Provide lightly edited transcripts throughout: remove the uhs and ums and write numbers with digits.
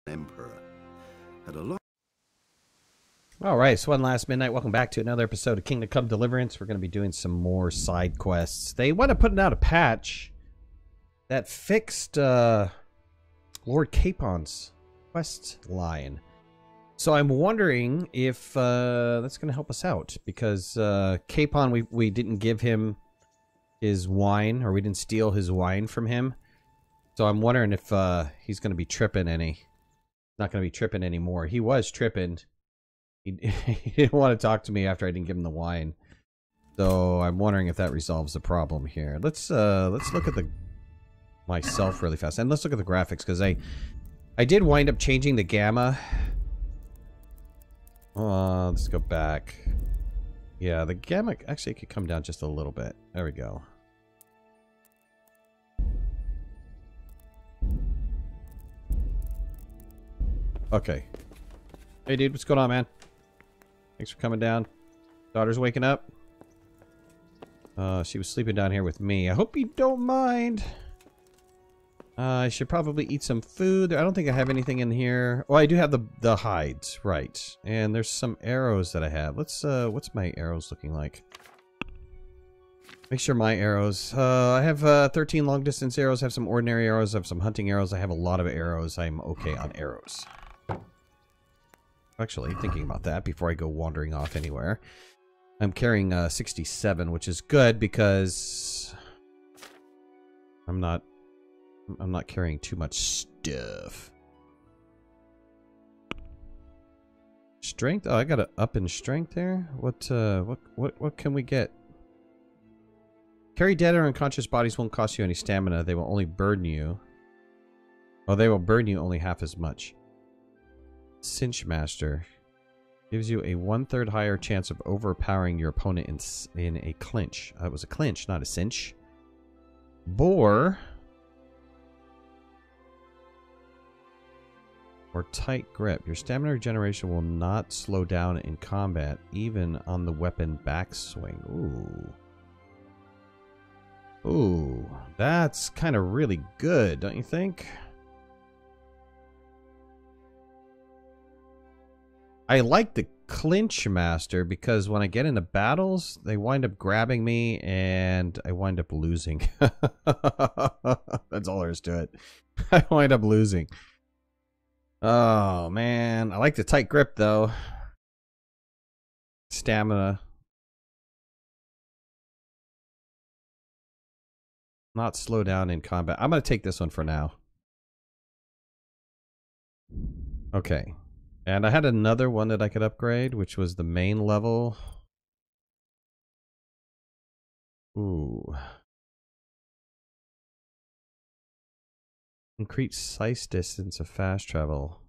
emperor had a lot. All right, so One Last Midnight. Welcome back to another episode of Kingdom Come Deliverance. We're going to be doing some more side quests. They wound up putting out a patch that fixed Lord Capon's quest line. So I'm wondering if that's going to help us out, because Capon, we didn't give him his wine, or we didn't steal his wine from him. So I'm wondering if he's going to be tripping any. Not going to be tripping anymore. He was tripping. He didn't want to talk to me after I didn't give him the wine. So I'm wondering if that resolves the problem here. Let's look at the myself really fast. And let's look at the graphics, because I did wind up changing the gamma. Let's go back. Yeah, the gamma actually could come down just a little bit. There we go. Okay. Hey dude, what's going on, man? Thanks for coming down. Daughter's waking up. She was sleeping down here with me. I hope you don't mind. I should probably eat some food. I don't think I have anything in here. Oh, I do have the hides, right? And there's some arrows that I have. Let's what's my arrows looking like? Make sure my arrows. I have 13 long distance arrows. I have some ordinary arrows. I have some hunting arrows. I have a lot of arrows. I'm okay on arrows. Actually, thinking about that before I go wandering off anywhere. I'm carrying 67, which is good because I'm not carrying too much stuff. Strength? Oh, I got an up in strength there. What can we get? Carry dead or unconscious bodies won't cost you any stamina. They will only burden you. Oh, they will burn you only half as much. Cinch Master gives you a 1/3 higher chance of overpowering your opponent in a clinch. It was a clinch, not a cinch. Bore or tight grip. Your stamina regeneration will not slow down in combat, even on the weapon backswing. Ooh, that's kind of really good, don't you think? I like the Clinch Master because when I get into battles, they wind up grabbing me and I wind up losing. That's all there is to it. I wind up losing. Oh, man. I like the tight grip, though. Stamina. Not slow down in combat. I'm going to take this one for now. Okay. And I had another one that I could upgrade, which was the main level. Ooh. Increase size distance of fast travel.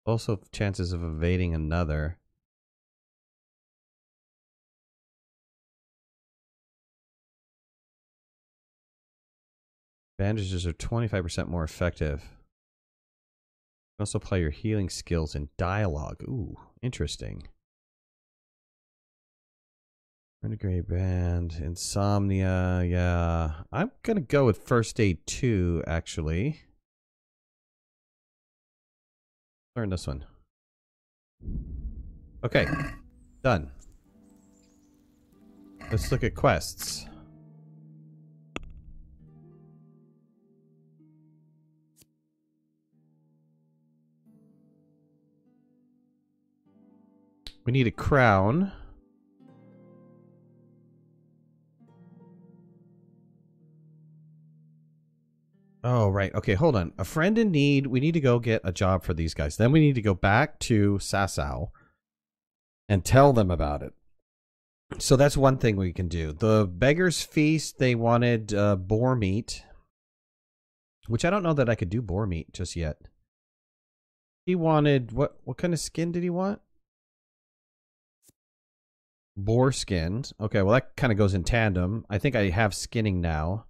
Also chances of evading another. Bandages are 25% more effective. Also apply your healing skills in dialogue. Ooh, interesting. Renegade Band, Insomnia, yeah. I'm gonna go with First Aid 2, actually. Learn this one. Okay, done. Let's look at quests. We need a crown. Oh, right. Okay, hold on. A friend in need. We need to go get a job for these guys. Then we need to go back to Sasau and tell them about it. So that's one thing we can do. The Beggar's Feast, they wanted boar meat, which I don't know that I could do boar meat just yet. He wanted, what kind of skin did he want? Boar skin. Okay, well that kind of goes in tandem. I think I have skinning now.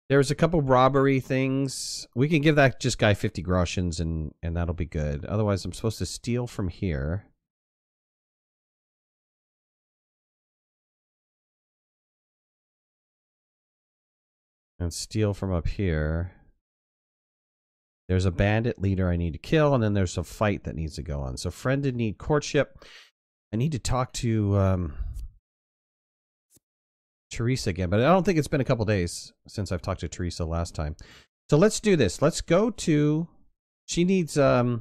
There's a couple robbery things. We can give that just guy 50 groshens and that'll be good. Otherwise, I'm supposed to steal from here. And steal from up here. There's a bandit leader I need to kill, and then there's a fight that needs to go on. So friend did need courtship. I need to talk to Teresa again, but I don't think it's been a couple days since I've talked to Teresa last time. So let's do this. Let's go to... She needs the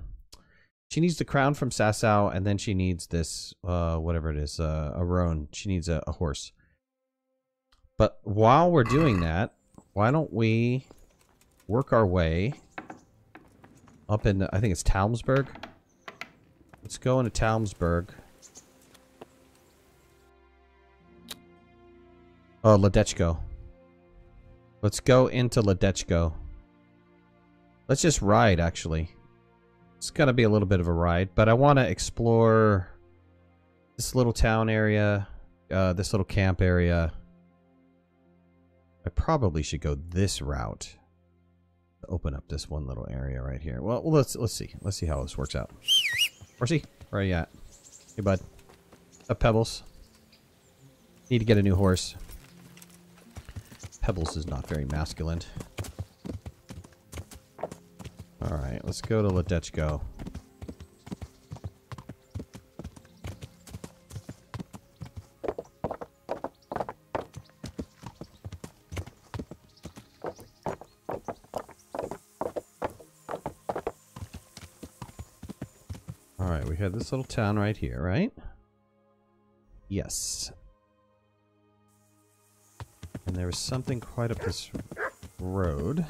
crown from Sasau, and then she needs this, whatever it is, a roan. She needs a horse. But while we're doing that, why don't we work our way up in, I think it's Talmsburg. Let's go into Talmsburg. Oh, Ledechko. Let's go into Ledechko. Let's just ride, actually. It's going to be a little bit of a ride, but I want to explore this little town area, this little camp area. I probably should go this route. Open up this one little area right here. Well, let's see. Let's see how this works out. Horsey, where are you at? Hey, bud. Up, Pebbles. Need to get a new horse. Pebbles is not very masculine. Alright, let's go to Ledechko. Alright, we had this little town right here, right? Yes. And there was something quite up this road.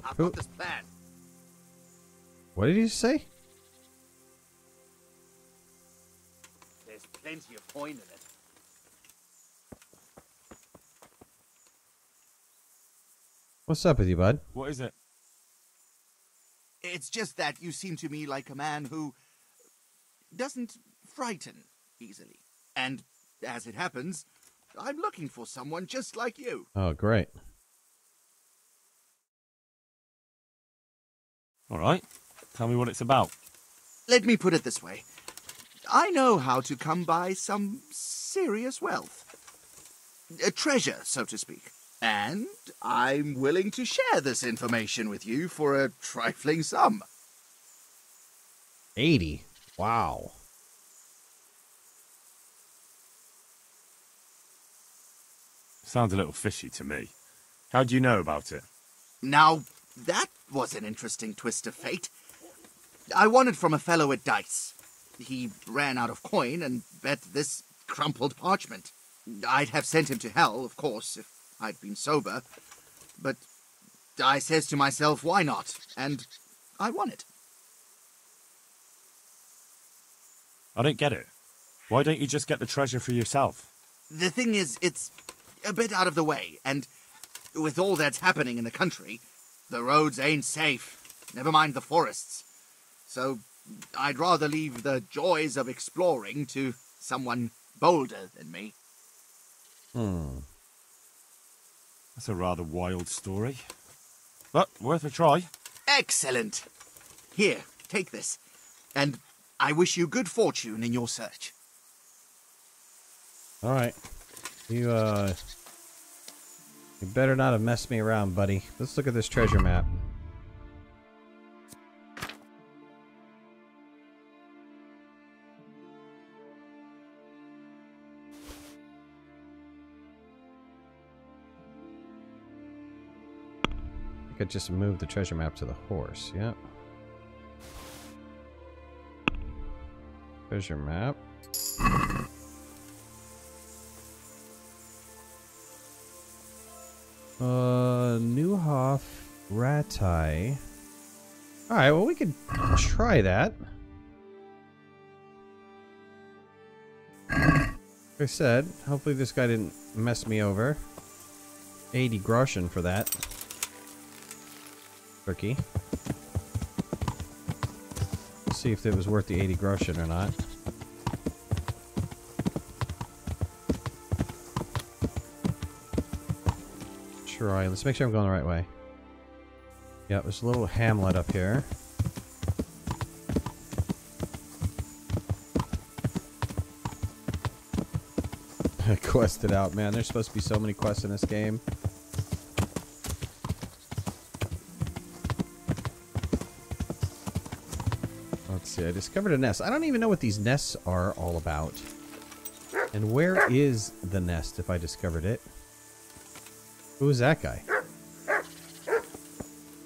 I've got this plan. What did you say? There's plenty of coin in it. What's up with you, bud? What is it? It's just that you seem to me like a man who doesn't frighten easily. And as it happens, I'm looking for someone just like you. Oh, great. All right. Tell me what it's about. Let me put it this way. I know how to come by some serious wealth. A treasure, so to speak. And I'm willing to share this information with you for a trifling sum. 80. Wow. Sounds a little fishy to me. How do you know about it? Now, that was an interesting twist of fate. I won it from a fellow at dice. He ran out of coin and bet this crumpled parchment. I'd have sent him to hell, of course, if I'd been sober. But I says to myself, why not? And I won it. I don't get it. Why don't you just get the treasure for yourself? The thing is, it's a bit out of the way, and with all that's happening in the country, the roads ain't safe, never mind the forests. So I'd rather leave the joys of exploring to someone bolder than me. That's a rather wild story. But worth a try. Excellent. Here, take this. And I wish you good fortune in your search. Alright. You better not have messed me around, buddy. Let's look at this treasure map. I could just move the treasure map to the horse, yep. Treasure map. Neuhof Ratai. Alright, well we could try that. Like I said, hopefully this guy didn't mess me over. 80 groschen for that. Turkey. Let's see if it was worth the 80 groschen or not. Try. Let's make sure I'm going the right way. Yeah, there's a little hamlet up here. quested out, man. There's supposed to be so many quests in this game. Let's see. I discovered a nest. I don't even know what these nests are all about. And where is the nest if I discovered it? Who is that guy?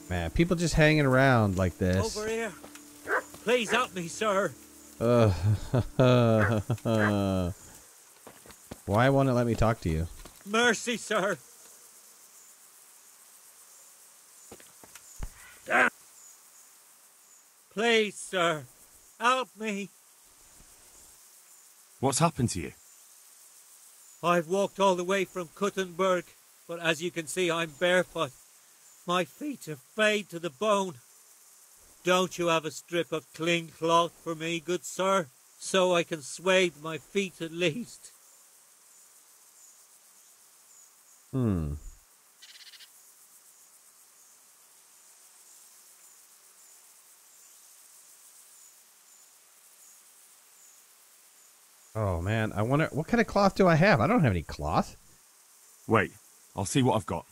Man, people just hanging around like this. Over here. Please help me, sir. Why won't it let me talk to you? Mercy, sir. Please, sir. Help me. What's happened to you? I've walked all the way from Kuttenberg, but as you can see, I'm barefoot. My feet are frayed to the bone. Don't you have a strip of clean cloth for me, good sir, so I can swathe my feet at least? Oh, man. I wonder, what kind of cloth do I have? I don't have any cloth. Wait, I'll see what I've got.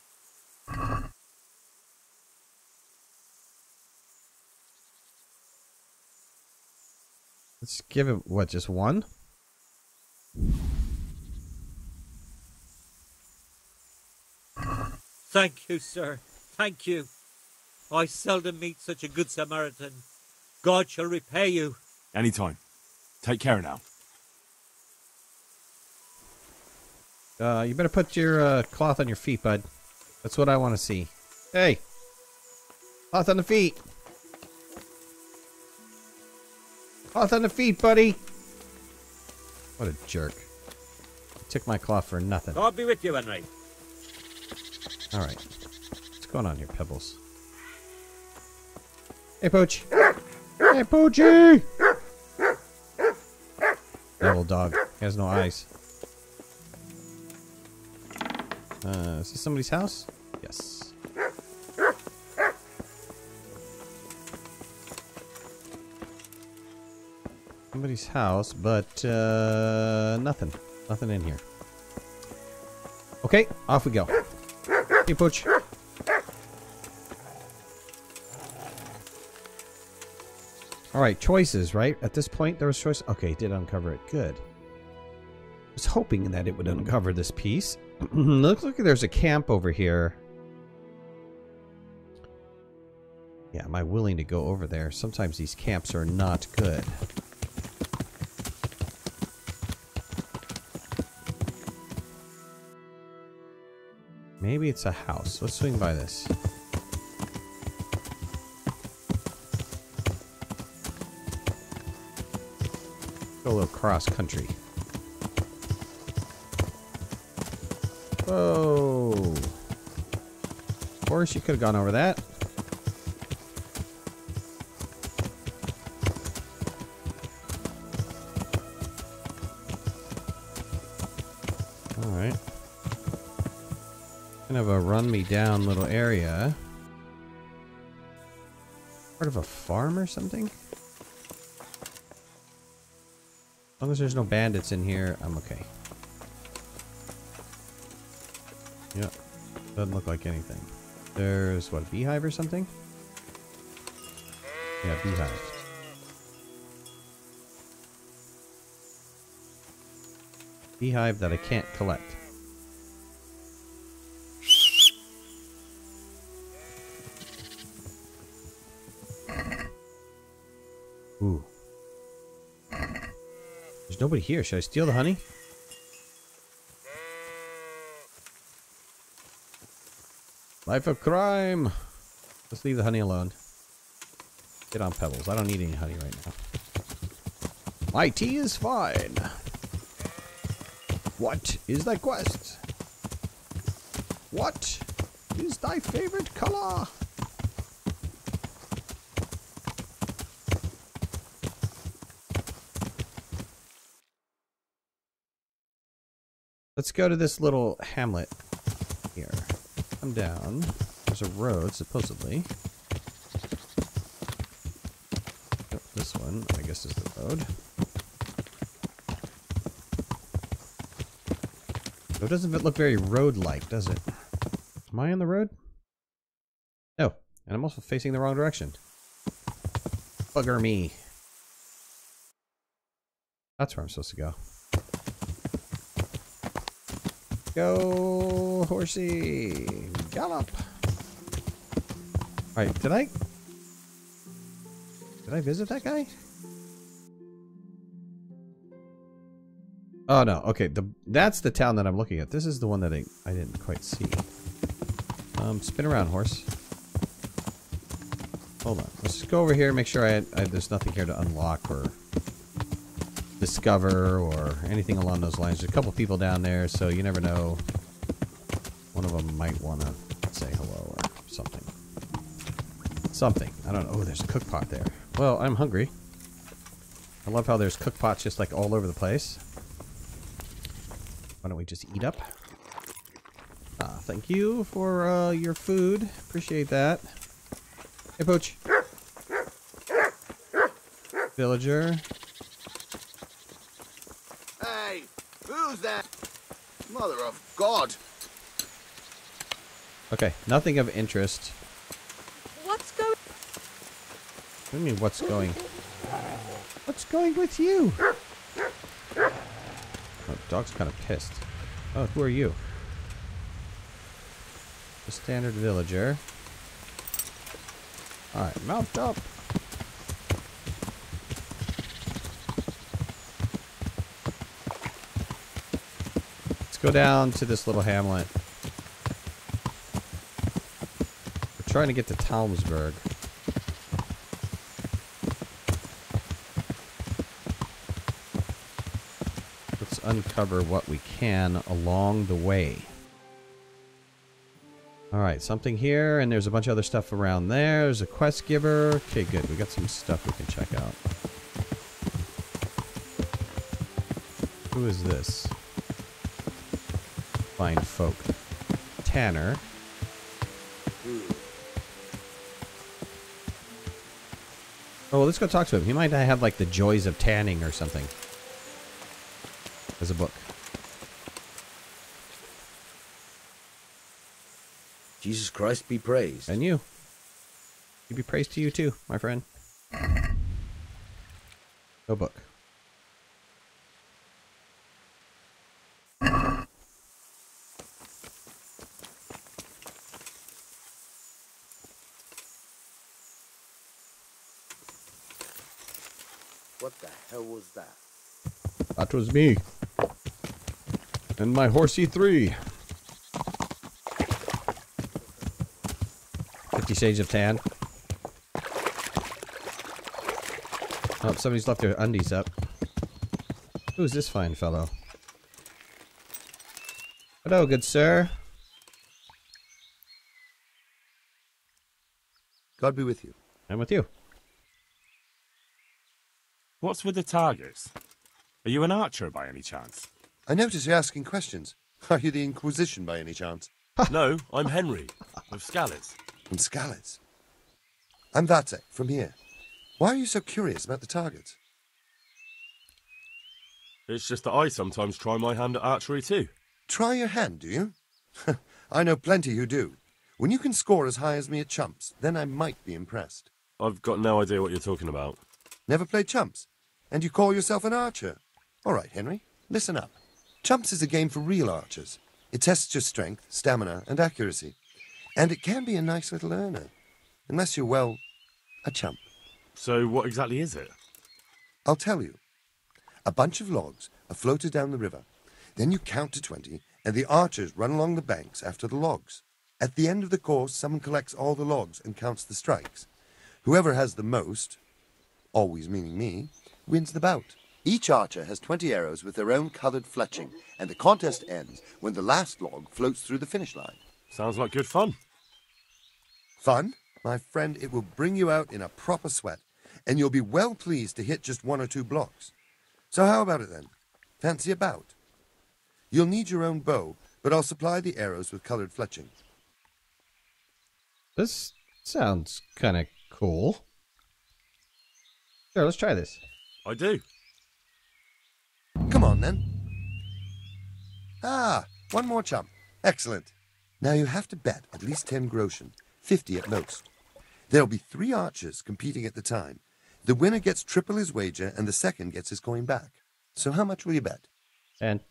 Let's give him, what, just one? Thank you, sir. Thank you. I seldom meet such a good Samaritan. God shall repay you. Anytime. Take care now. You better put your cloth on your feet, bud. That's what I want to see. Hey! Cloth on the feet! Cloth on the feet, buddy! What a jerk. He took my cloth for nothing. God be with you, Henry. Alright. What's going on here, Pebbles? Hey, Pooch! Hey, Poochie! Devil dog. He has no eyes. Is this somebody's house? Yes. Somebody's house, but nothing. Nothing in here. Okay, off we go. Hey, Pooch. Alright, choices, right? At this point, there was choice. Okay, it did uncover it. Good. I was hoping that it would uncover this piece. Looks like there's a camp over here. Yeah, am I willing to go over there? Sometimes these camps are not good. Maybe it's a house. Let's swing by this. Go a little cross country. Whoa. Of course, you could have gone over that. Alright. Kind of a run me down little area. Part of a farm or something? As long as there's no bandits in here, I'm okay. Yep. Doesn't look like anything. There's, what, a beehive or something? Yeah, beehive. Beehive that I can't collect. Ooh. There's nobody here. Should I steal the honey? Life of crime. Let's leave the honey alone. Get on Pebbles. I don't need any honey right now. My tea is fine. What is thy quest? What is thy favorite color? Let's go to this little hamlet here. Come down. There's a road, supposedly. Oh, this one, I guess, is the road. It doesn't look very road-like, does it? Am I on the road? No. And I'm also facing the wrong direction. Bugger me. That's where I'm supposed to go. Go, horsey. Gallop. Alright, did I visit that guy? Oh no, okay, that's the town that I'm looking at. This is the one that I didn't quite see. Spin around, horse. Hold on, let's just go over here and make sure there's nothing here to unlock or discover or anything along those lines. There's a couple people down there, so you never know. One of them might want to say hello or something. Something. I don't know. Oh, there's a cook pot there. Well, I'm hungry. I love how there's cook pots just like all over the place. Why don't we just eat up? Thank you for your food. Appreciate that. Hey, Pooch. Villager. Hey, who's that? Mother of God. Okay, nothing of interest. What's going? What do you mean, what's going? What's going with you? Oh, dog's kind of pissed. Oh, who are you? The standard villager. Alright, mount up. Let's go down to this little hamlet. We're trying to get to Talmsburg. Let's uncover what we can along the way. Alright, something here, and there's a bunch of other stuff around there. There's a quest giver. Okay, good. We got some stuff we can check out. Who is this? Fine folk. Tanner. Oh, well, let's go talk to him. He might have, like, the joys of tanning or something. As a book. Jesus Christ be praised. And you. You be praised to you too, my friend. No book. What the hell was that? That was me. And my horsey 3. 50 Shades of Tan. Oh, somebody's left their undies up. Who's this fine fellow? Hello, good sir. God be with you. I'm with you. What's with the targets? Are you an archer by any chance? I notice you're asking questions. Are you the Inquisition by any chance? No, I'm Henry, of Scalets. From Scalets. I'm Vatsek, from here. Why are you so curious about the targets? It's just that I sometimes try my hand at archery too. Try your hand, do you? I know plenty who do. When you can score as high as me at chumps, then I might be impressed. I've got no idea what you're talking about. Never played chumps? And you call yourself an archer? All right, Henry, listen up. Chumps is a game for real archers. It tests your strength, stamina, and accuracy. And it can be a nice little earner. Unless you're, well, a chump. So what exactly is it? I'll tell you. A bunch of logs are floated down the river. Then you count to 20, and the archers run along the banks after the logs. At the end of the course, someone collects all the logs and counts the strikes. Whoever has the most, always meaning me, wins the bout. Each archer has 20 arrows with their own coloured fletching, and the contest ends when the last log floats through the finish line. Sounds like good fun. Fun? My friend, it will bring you out in a proper sweat, and you'll be well pleased to hit just 1 or 2 blocks. So how about it then? Fancy a bout? You'll need your own bow, but I'll supply the arrows with coloured fletching. This sounds kind of cool. Sure, let's try this. I do. Come on then. Ah, One more chump. Excellent. Now you have to bet at least 10 groschen, 50 at most. There'll be 3 archers competing at the time. The winner gets triple his wager, and the second gets his coin back. So how much will you bet? 10.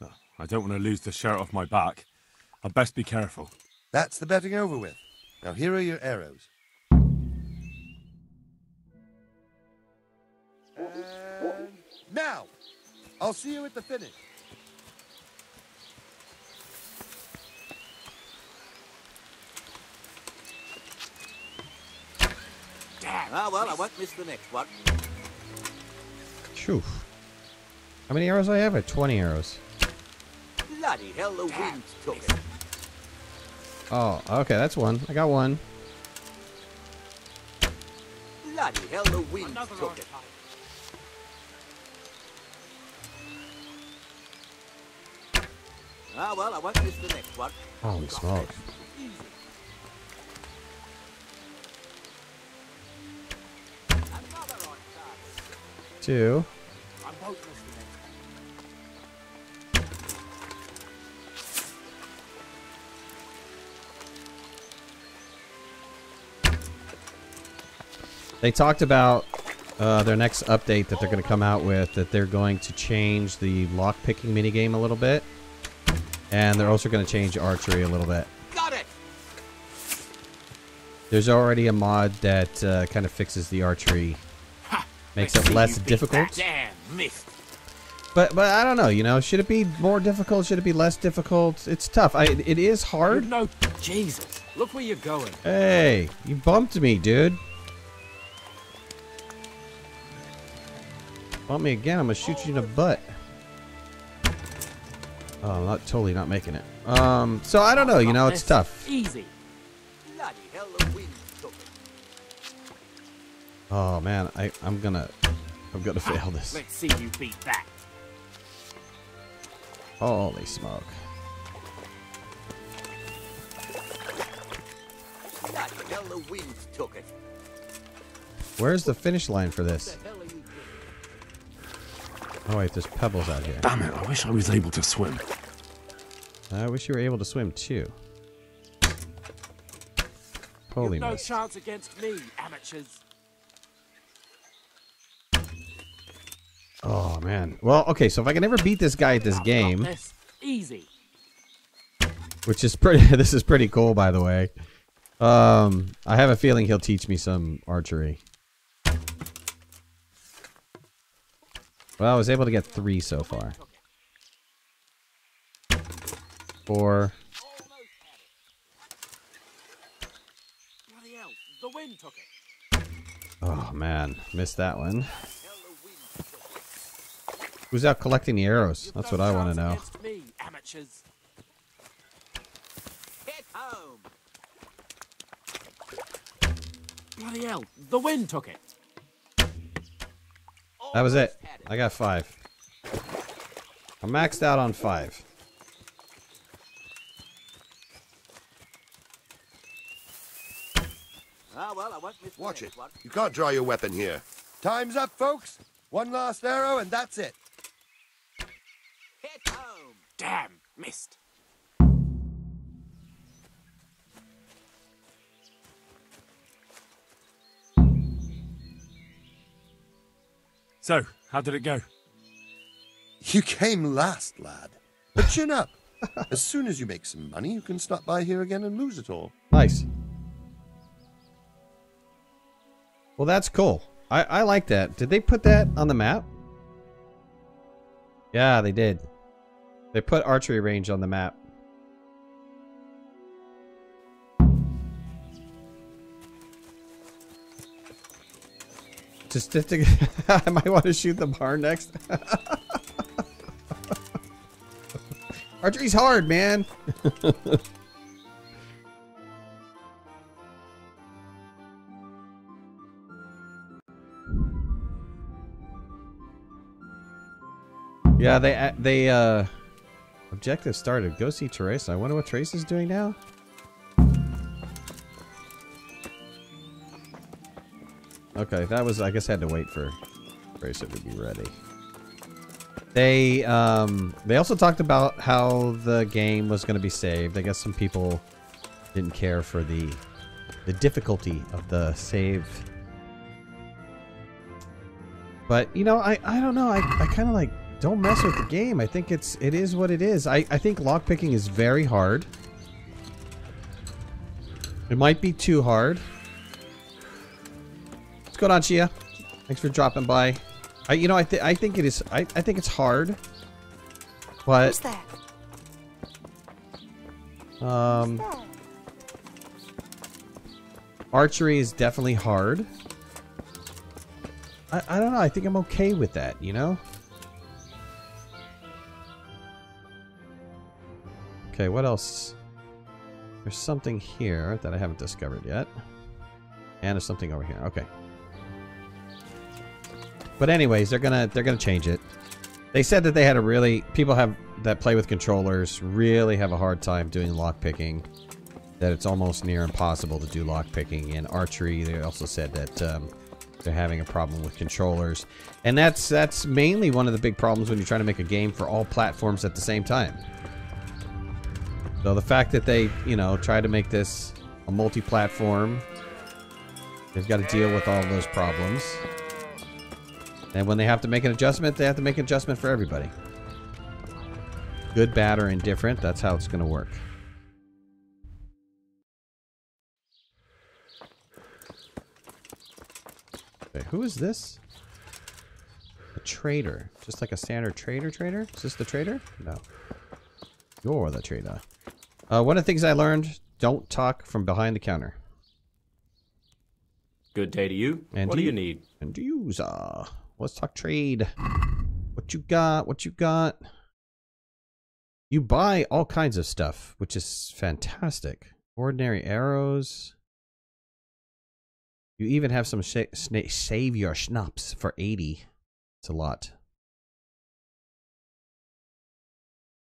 Oh, I don't want to lose the shirt off my back. I'd best be careful. That's the betting over with. Now here are your arrows. And now, I'll see you at the finish. Ah, well, I won't miss the next one. Phew. How many arrows do I have? I have 20 arrows. Bloody hell, the wind took it. Oh, okay, that's one. I got one. Bloody hell, the wind took it. Ah, well, I won't miss the next one. Holy smoke. Easy. Another on target. 2. I won't miss the next They talked about their next update that they're going to come out with, that they're going to change the lockpicking minigame a little bit. And they're also going to change archery a little bit. Got it! There's already a mod that kind of fixes the archery, makes it less difficult. Damn, missed. But I don't know, you know, should it be more difficult? Should it be less difficult? It's tough. It is hard. No, Jesus, look where you're going. Hey, you bumped me, dude. Bump me again, I'm gonna shoot you in the butt. Oh, I'm totally not making it. So I don't know, you know, it's tough. Easy. Bloody hell, the wind took it. Oh man, I'm gonna fail this. Let's see you beat that. Holy smoke. Bloody hell, the wind took it. Where's the finish line for this? What the hell are you doing? Oh wait, there's pebbles out here. Damn it, I wish I was able to swim. I wish you were able to swim too. Holy You've no mess. chance against me, amateurs. Oh man. Well, okay, so if I can ever beat this guy at this game, Easy. which is pretty this is pretty cool by the way. I have a feeling he'll teach me some archery. Well, I was able to get 3 so far. 4. Bloody hell, the wind took it. Oh man, missed that one. Who's out collecting the arrows? That's what I want to know. Against me, amateurs. Hit home. Bloody hell, the wind took it. That was it. I got 5. I'm maxed out on 5. Ah, well, I won't miss the Watch next it. one. You can't draw your weapon here. Time's up, folks. One last arrow, and that's it. Hit home. Damn, missed. So, how did it go? You came last, lad. But chin up. As soon as you make some money, you can stop by here again and lose it all. Nice. Well, that's cool. I like that. Did they put that on the map? Yeah, they did. They put archery range on the map. Just to I might want to shoot the barn next. Archery's hard, man. Yeah, they objective started. Go see Teresa. I wonder what Teresa's doing now. Okay, that was, I guess I had to wait for Teresa to be ready. They also talked about how the game was going to be saved. I guess some people didn't care for the difficulty of the save. But, you know, I don't know. I kind of like don't mess with the game. I think it is what it is. I think lockpicking is very hard. It might be too hard. What's going on, Chia? Thanks for dropping by. You know, I think it is. I think it's hard. But Who's that? Archery is definitely hard. I don't know. I think I'm okay with that, you know? Okay, what else? There's something here that I haven't discovered yet. And there's something over here. Okay. But anyways, they're gonna change it. They said that they had a really... People that play with controllers really have a hard time doing lockpicking. That it's almost near impossible to do lockpicking. In archery, they also said that they're having a problem with controllers. And that's mainly one of the big problems when you're trying to make a game for all platforms at the same time. So the fact that they, you know, try to make this a multi-platform, they've got to deal with all those problems. And when they have to make an adjustment, they have to make an adjustment for everybody. Good, bad, or indifferent, that's how it's going to work. Okay, who is this? A trader. Just like a standard trader? Is this the trader? No. You're the trader. One of the things I learned, don't talk from behind the counter. Good day to you. And what do you need? And to you, let's talk trade. What you got? What you got? You buy all kinds of stuff, which is fantastic. Ordinary arrows. You even have some save your schnapps for 80. It's a lot.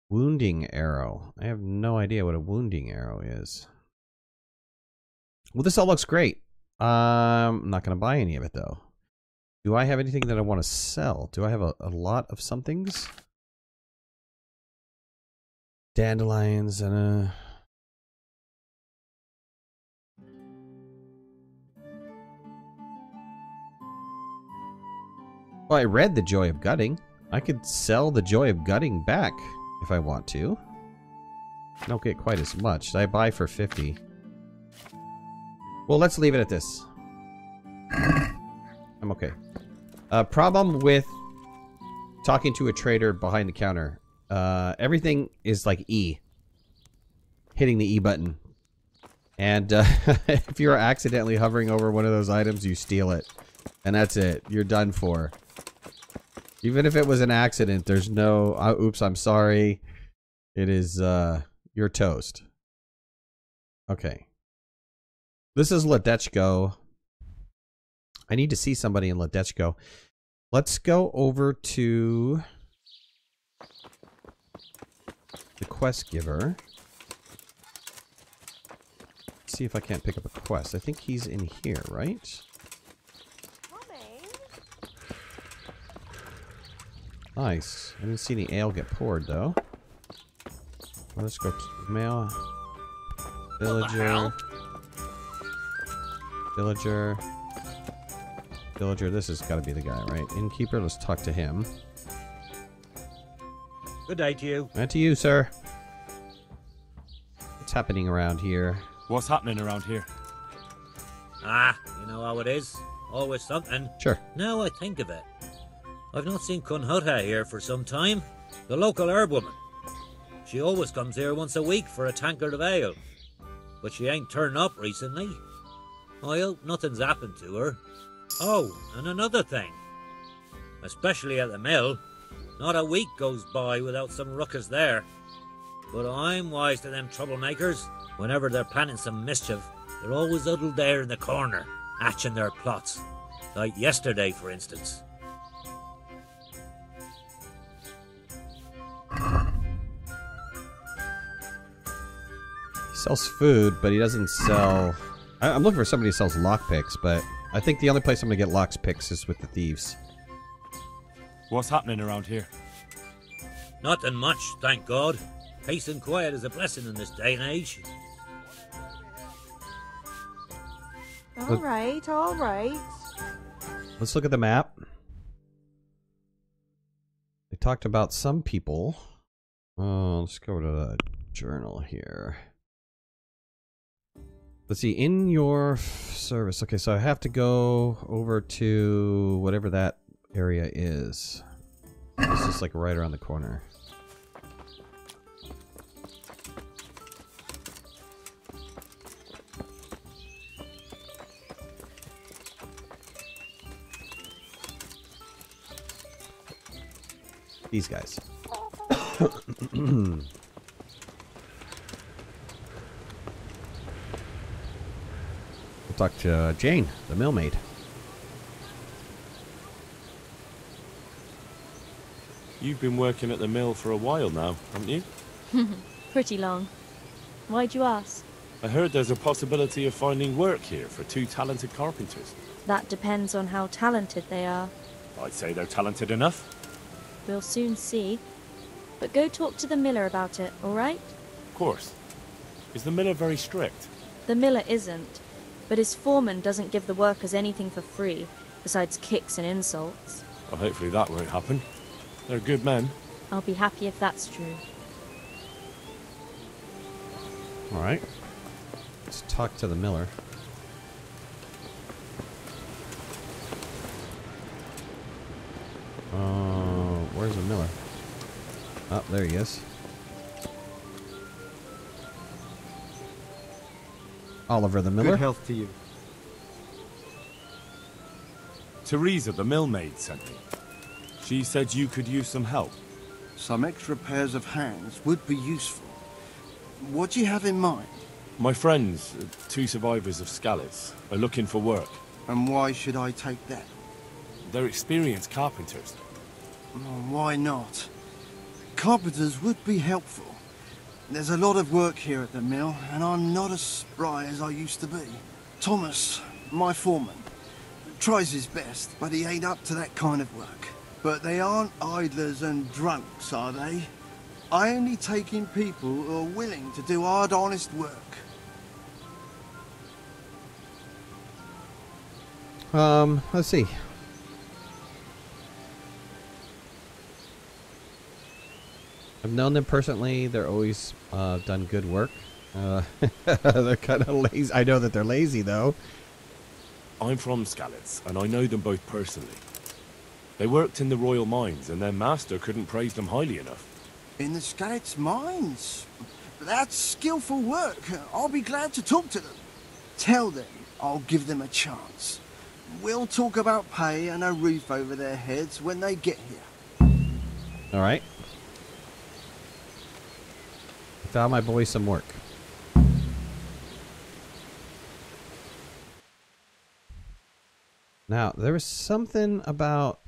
Wounding arrow. I have no idea what a wounding arrow is. Well, this all looks great. I'm not going to buy any of it, though. Do I have anything that I want to sell? Do I have a lot of somethings? Dandelions and Well, I read The Joy of Gutting. I could sell The Joy of Gutting back if I want to. I don't get quite as much. I buy for 50. Well, let's leave it at this. I'm okay. Problem with talking to a trader behind the counter. Everything is like E. Hitting the E button. And if you're accidentally hovering over one of those items, you steal it. And that's it. You're done for. Even if it was an accident, there's no... oops, I'm sorry. It is... you're toast. Okay. This is Ledechko. I need to see somebody in Ledechko. Let's go over to the quest giver. See if I can't pick up a quest. I think he's in here, right? Nice. I didn't see any ale get poured, though. Well, let's go to mail. Villager. Villager. Villager. This has got to be the guy, right? Innkeeper. Let's talk to him. Good day to you. And to you, sir. What's happening around here? What's happening around here? Ah, you know how it is. Always something. Sure. Now I think of it. I've not seen Kunhutta here for some time. The local herb woman. She always comes here once a week for a tankard of ale. But she ain't turned up recently. I hope nothing's happened to her. Oh, and another thing. Especially at the mill. Not a week goes by without some ruckus there. But I'm wise to them troublemakers. Whenever they're planning some mischief, they're always huddled there in the corner, hatching their plots. Like yesterday, for instance. He sells food, but he doesn't sell... I'm looking for somebody who sells lockpicks, but I think the only place I'm going to get lockpicks is with the thieves. What's happening around here? Nothing much, thank God. Peace and quiet is a blessing in this day and age. All right, all right. Let's look at the map. They talked about some people. Let's go to the journal here. Let's see, in your service. Okay, so I have to go over to whatever that area is. This is like right around the corner. These guys. We'll talk to Jane, the millmaid. You've been working at the mill for a while now, haven't you? Pretty long. Why'd you ask? I heard there's a possibility of finding work here for 2 talented carpenters. That depends on how talented they are. I'd say they're talented enough. We'll soon see. But go talk to the miller about it, all right? Of course. Is the miller very strict? The miller isn't, but his foreman doesn't give the workers anything for free, besides kicks and insults. Well, hopefully that won't happen. They're good men. I'll be happy if that's true. Alright. Let's talk to the miller. Where's the miller? Oh, there he is. Oliver the miller. Good health to you. Teresa, the millmaid, sent me. She said you could use some help. Some extra pairs of hands would be useful. What do you have in mind? My friends, 2 survivors of Scalise, are looking for work. And why should I take that? They're experienced carpenters. Why not? Carpenters would be helpful. There's a lot of work here at the mill, and I'm not as spry as I used to be. Thomas, my foreman, tries his best, but he ain't up to that kind of work. But they aren't idlers and drunks, are they? I only take in people who are willing to do hard, honest work. Let's see. I've known them personally. They're always done good work. They're kind of lazy. I know that they're lazy, though. I'm from Scalise, and I know them both personally. They worked in the royal mines, and their master couldn't praise them highly enough. In the Scalise mines? That's skillful work. I'll be glad to talk to them. Tell them I'll give them a chance. We'll talk about pay and a roof over their heads when they get here. All right. Found my boy some work. Now, there was something about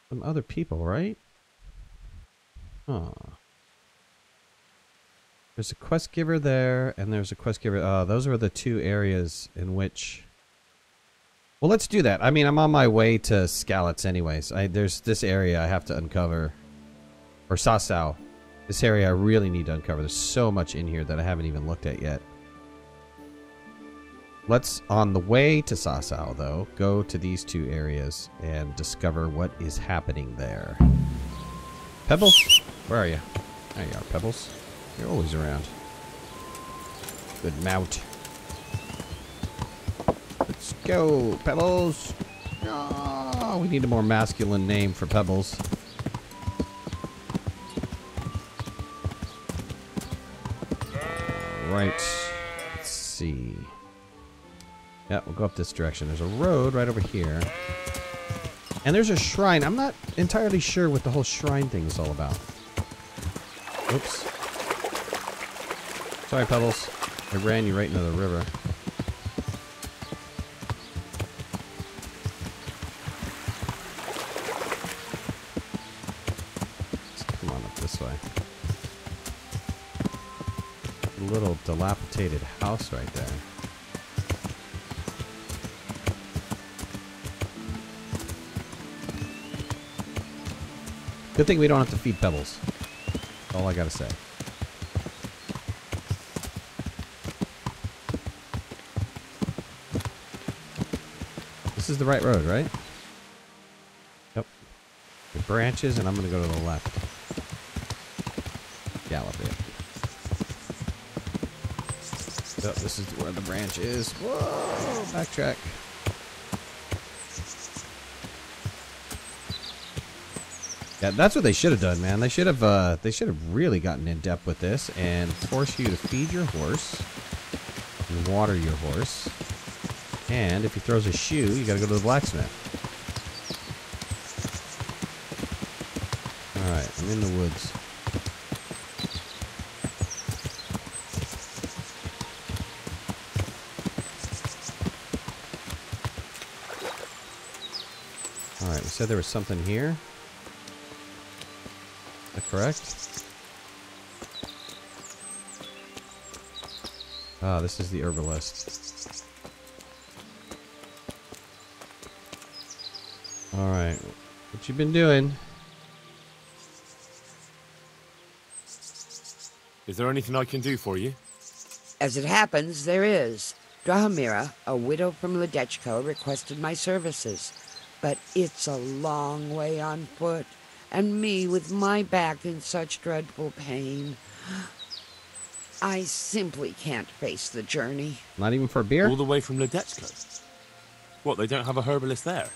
some other people, right? Huh. There's a quest giver there, and there's a quest giver. Those are the 2 areas in which... Well, let's do that. I mean, I'm on my way to Scalise anyways. There's this area I have to uncover. Or Sasau. This area I really need to uncover. There's so much in here that I haven't even looked at yet. Let's, on the way to Sasau, though, go to these 2 areas and discover what is happening there. Pebbles? Where are you? There you are, Pebbles. You're always around. Good mount. Let's go, Pebbles. Oh, we need a more masculine name for Pebbles. Right. Let's see. Yeah, we'll go up this direction. There's a road right over here. And there's a shrine. I'm not entirely sure what the whole shrine thing is all about. Oops. Sorry, Pebbles. I ran you right into the river. Let's come on up this way. A little dilapidated house right there. Good thing we don't have to feed Pebbles. That's all I gotta say. This is the right road, right? Yep. The branches, and I'm gonna go to the left. Gallop it. So this is where the branch is. Whoa! Backtrack. Yeah, that's what they should have done, man. They should have really gotten in depth with this and force you to feed your horse and water your horse. And if he throws a shoe, you gotta go to the blacksmith. Alright, I'm in the woods. Alright, we said there was something here. Is that correct? Ah, this is the herbalist. Alright, what you been doing? Is there anything I can do for you? As it happens, there is. Drahomira, a widow from Ledechko, requested my services. But it's a long way on foot, and me with my back in such dreadful pain. I simply can't face the journey. Not even for beer? All the way from Ledechko? What, they don't have a herbalist there?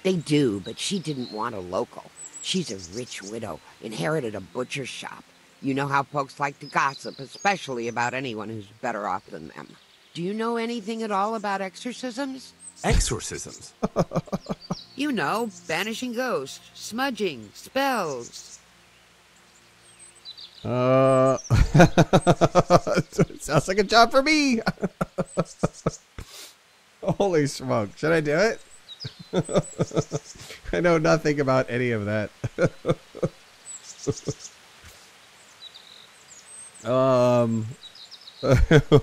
They do, but she didn't want a local. She's a rich widow, inherited a butcher's shop. You know how folks like to gossip, especially about anyone who's better off than them. Do you know anything at all about exorcisms? Exorcisms? You know, banishing ghosts, smudging, spells. Sounds like a job for me. Holy smoke. Should I do it? I know nothing about any of that.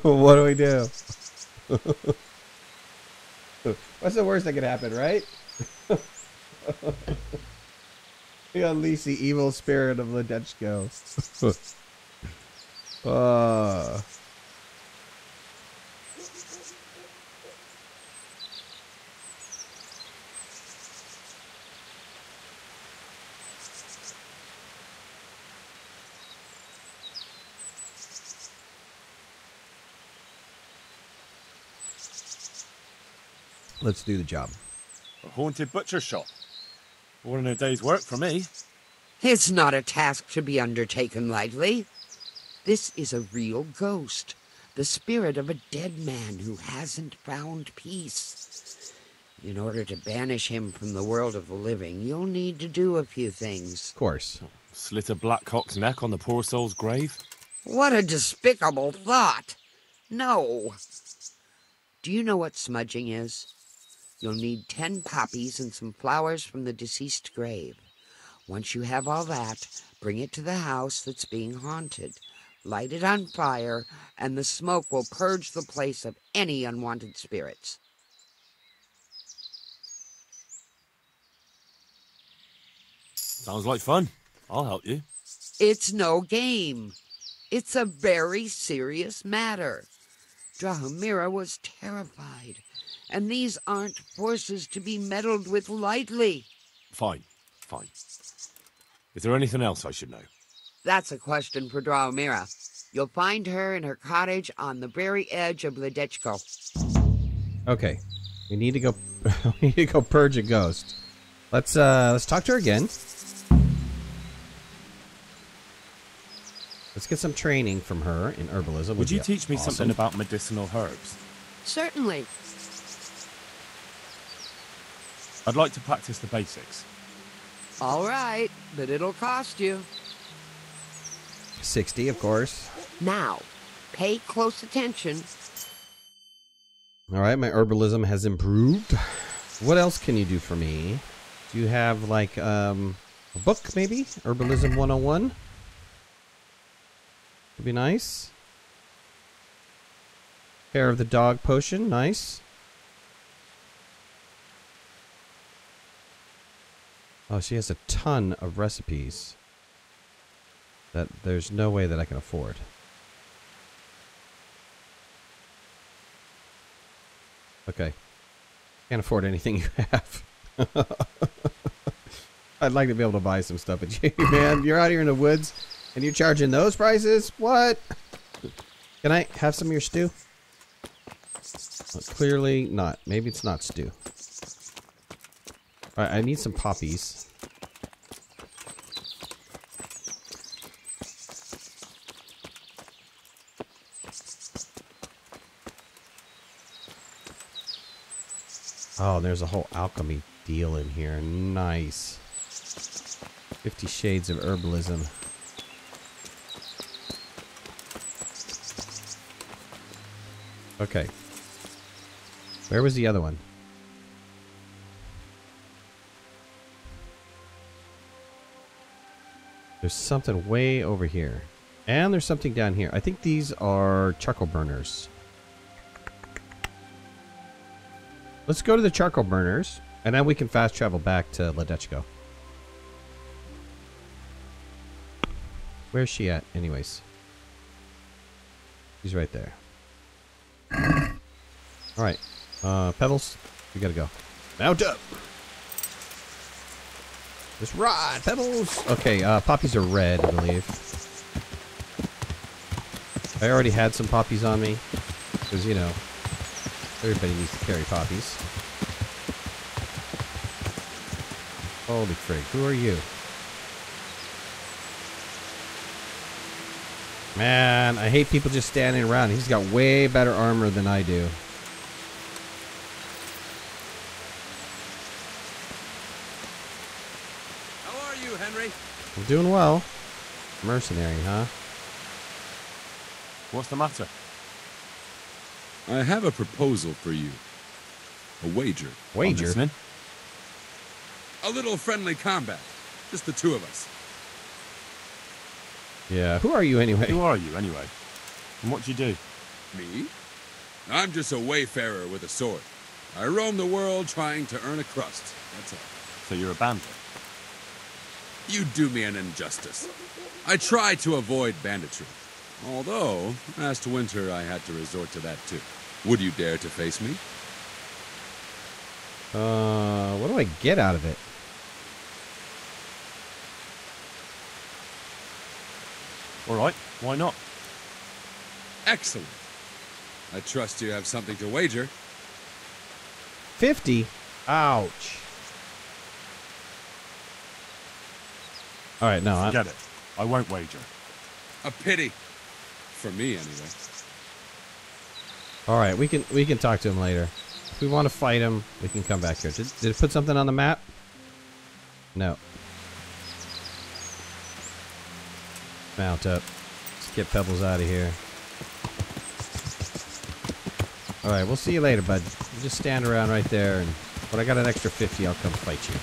What do we do? What's the worst that could happen, right? We unleash the evil spirit of Ledechko. Let's do the job. A haunted butcher shop. More than a day's work for me. It's not a task to be undertaken lightly. This is a real ghost, the spirit of a dead man who hasn't found peace. In order to banish him from the world of the living, you'll need to do a few things. Of course. Slit a black cock's neck on the poor soul's grave? What a despicable thought! No. Do you know what smudging is? You'll need 10 poppies and some flowers from the deceased grave. Once you have all that, bring it to the house that's being haunted. Light it on fire, and the smoke will purge the place of any unwanted spirits. Sounds like fun. I'll help you. It's no game. It's a very serious matter. Drahomira was terrified, and these aren't forces to be meddled with lightly. Fine. Is there anything else I should know? That's a question for Drahomira. You'll find her in her cottage on the very edge of Ledechko. Okay, we need to go. We need to go purge a ghost. Let's talk to her again. Let's get some training from her in herbalism. Would you teach me something about medicinal herbs? Certainly. I'd like to practice the basics. All right, but it'll cost you. 60, of course. Now, pay close attention. All right, my herbalism has improved. What else can you do for me? Do you have, like, a book, maybe? Herbalism 101? Would be nice. Hair of the dog potion, nice. Oh, she has a ton of recipes that there's no way that I can afford. Okay. Can't afford anything you have. I'd like to be able to buy some stuff, but man, you're out here in the woods and you're charging those prices? What? Can I have some of your stew? Well, clearly not. Maybe it's not stew. Alright, I need some poppies. Oh, there's a whole alchemy deal in here. Nice. 50 Shades of Herbalism. Okay. Where was the other one? There's something way over here. And there's something down here. I think these are charcoal burners. Let's go to the charcoal burners, and then we can fast travel back to Ledechko. Where's she at, anyways? She's right there. Alright. Pebbles, we gotta go. Mount up! Just ride, Pebbles! Okay, poppies are red, I believe. I already had some poppies on me. Because, you know, everybody needs to carry poppies. Holy frig, who are you? Man, I hate people just standing around. He's got way better armor than I do. How are you, Henry? I'm doing well. Mercenary, huh? What's the matter? I have a proposal for you. A wager. Wager? Listening? A little friendly combat. Just the two of us. Yeah, who are you anyway? Who are you anyway? And what do you do? Me? I'm just a wayfarer with a sword. I roam the world trying to earn a crust. That's all. So you're a bandit? You do me an injustice. I try to avoid banditry. Although, last winter I had to resort to that too. Would you dare to face me? What do I get out of it? Alright, why not? Excellent. I trust you have something to wager. 50? Ouch. Alright, no, I'm... Forget it. I won't wager. A pity. For me, anyway. Alright, we can talk to him later. If we want to fight him, we can come back here. Did it put something on the map? No. Mount up. Let's get Pebbles out of here. Alright, we'll see you later, bud. You just stand around right there, and when I got an extra 50, I'll come fight you.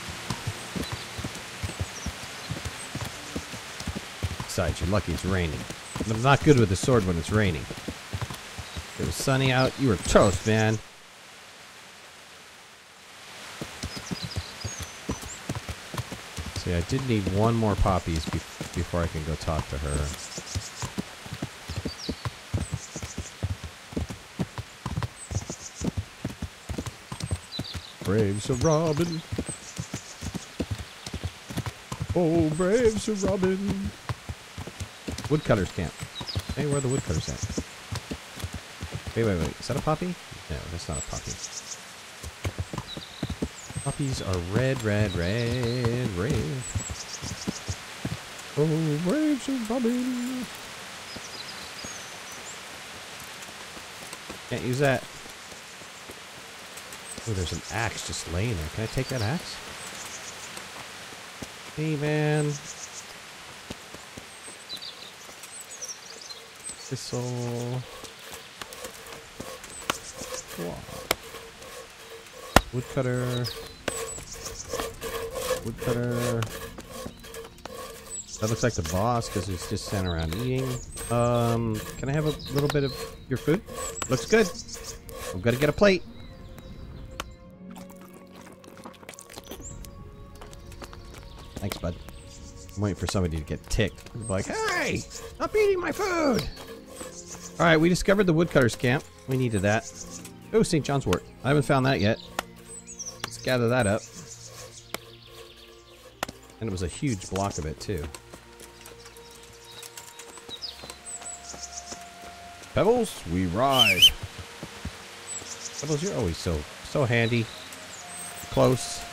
Besides, you're lucky it's raining. But I'm not good with the sword when it's raining. If it was sunny out, you were toast, man. See, I did need one more poppies before I can go talk to her. Brave Sir Robin. Oh, brave Sir Robin. Woodcutter's camp. Hey, where are the woodcutters at? Wait. Is that a poppy? No, that's not a poppy. Poppies are red. Oh, brave Sir Robin. Can't use that. Oh, there's an axe just laying there. Can I take that axe? Hey, man. Thistle. Woodcutter. That looks like the boss because he's just standing around eating. Can I have a little bit of your food? Looks good. I'm gonna get a plate. Thanks, bud. I'm waiting for somebody to get ticked. Like, hey, stop eating my food. All right, we discovered the woodcutter's camp. We needed that. Oh, St. John's wort. I haven't found that yet. Let's gather that up. And it was a huge block of it, too. Pebbles, we ride. Pebbles, you're always so handy. Close.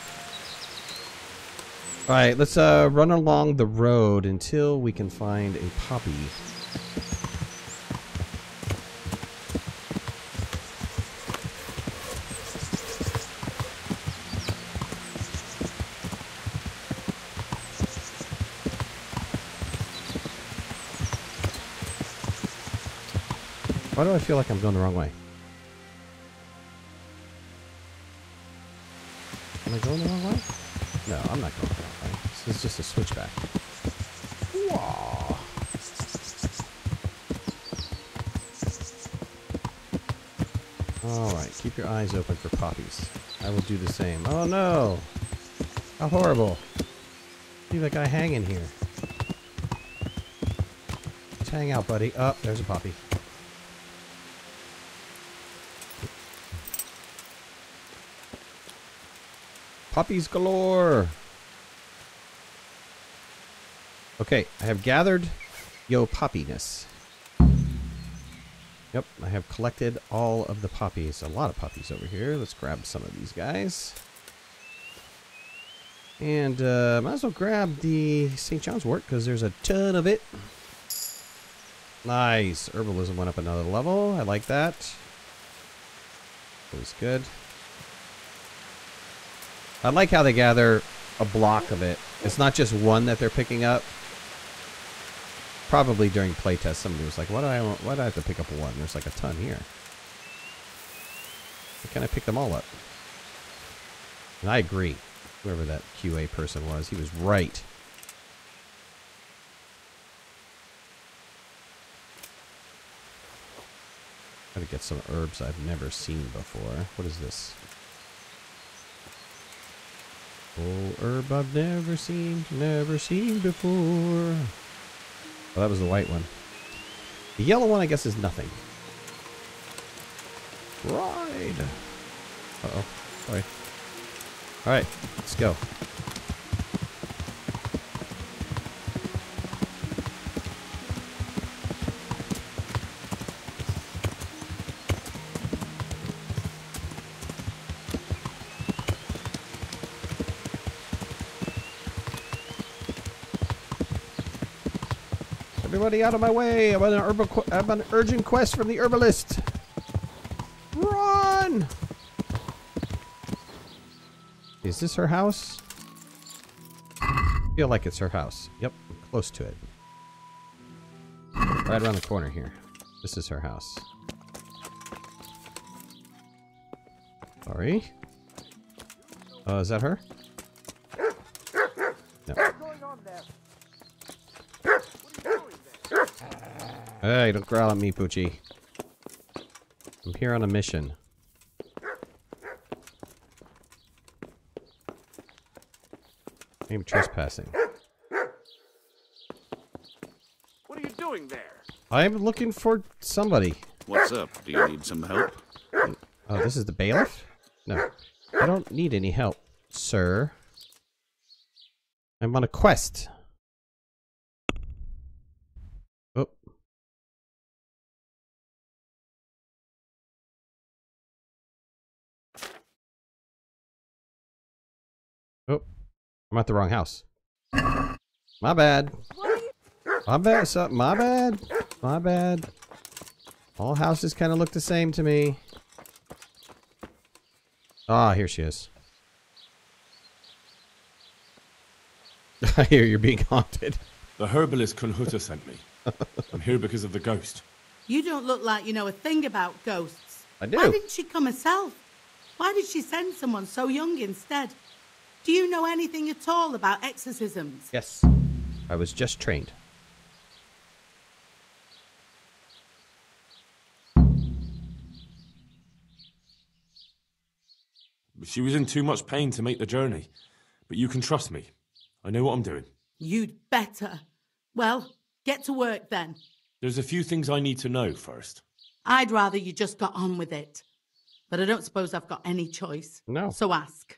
Alright, let's run along the road until we can find a poppy. Why do I feel like I'm going the wrong way? Am I going the wrong way? No, I'm not going the wrong way. This is just a switchback. Whoa. Alright, keep your eyes open for poppies. I will do the same. Oh no! How horrible. Leave that guy hanging here. Just hang out, buddy. Oh, there's a poppy. Poppies galore! Okay, I have gathered yo poppiness. Yep, I have collected all of the poppies. A lot of poppies over here. Let's grab some of these guys. And might as well grab the St. John's wort because there's a ton of it. Nice. Herbalism went up another level. I like that. That was good. I like how they gather a block of it. It's not just one that they're picking up. Probably during playtest, somebody was like, why do I have to pick up one? There's like a ton here. Why can't I pick them all up? And I agree. Whoever that QA person was, he was right. Gotta get some herbs I've never seen before. What is this? Oh, herb I've never seen before. Oh, that was the white one. The yellow one, I guess, is nothing. Ride. Uh-oh. Sorry. Alright, let's go. Everybody out of my way! I'm on an urgent quest from the herbalist. Run! Is this her house? I feel like it's her house. Yep, close to it. Right around the corner here. This is her house. Sorry. Is that her? No. Hey, don't growl at me, Poochie. I'm here on a mission. I'm trespassing. What are you doing there? I'm looking for somebody. What's up? Do you need some help? Oh, this is the bailiff? No. I don't need any help, sir. I'm on a quest. Oh. Oh. I'm at the wrong house. My bad. My bad. My bad. My bad. All houses kind of look the same to me. Ah, here she is. I hear you're being haunted. The herbalist Kunhuta sent me. I'm here because of the ghost. You don't look like you know a thing about ghosts. I do. Why didn't she come herself? Why did she send someone so young instead? Do you know anything at all about exorcisms? Yes. I was just trained. She was in too much pain to make the journey. But you can trust me. I know what I'm doing. You'd better. Well, get to work then. There's a few things I need to know first. I'd rather you just got on with it. But I don't suppose I've got any choice. No. So ask.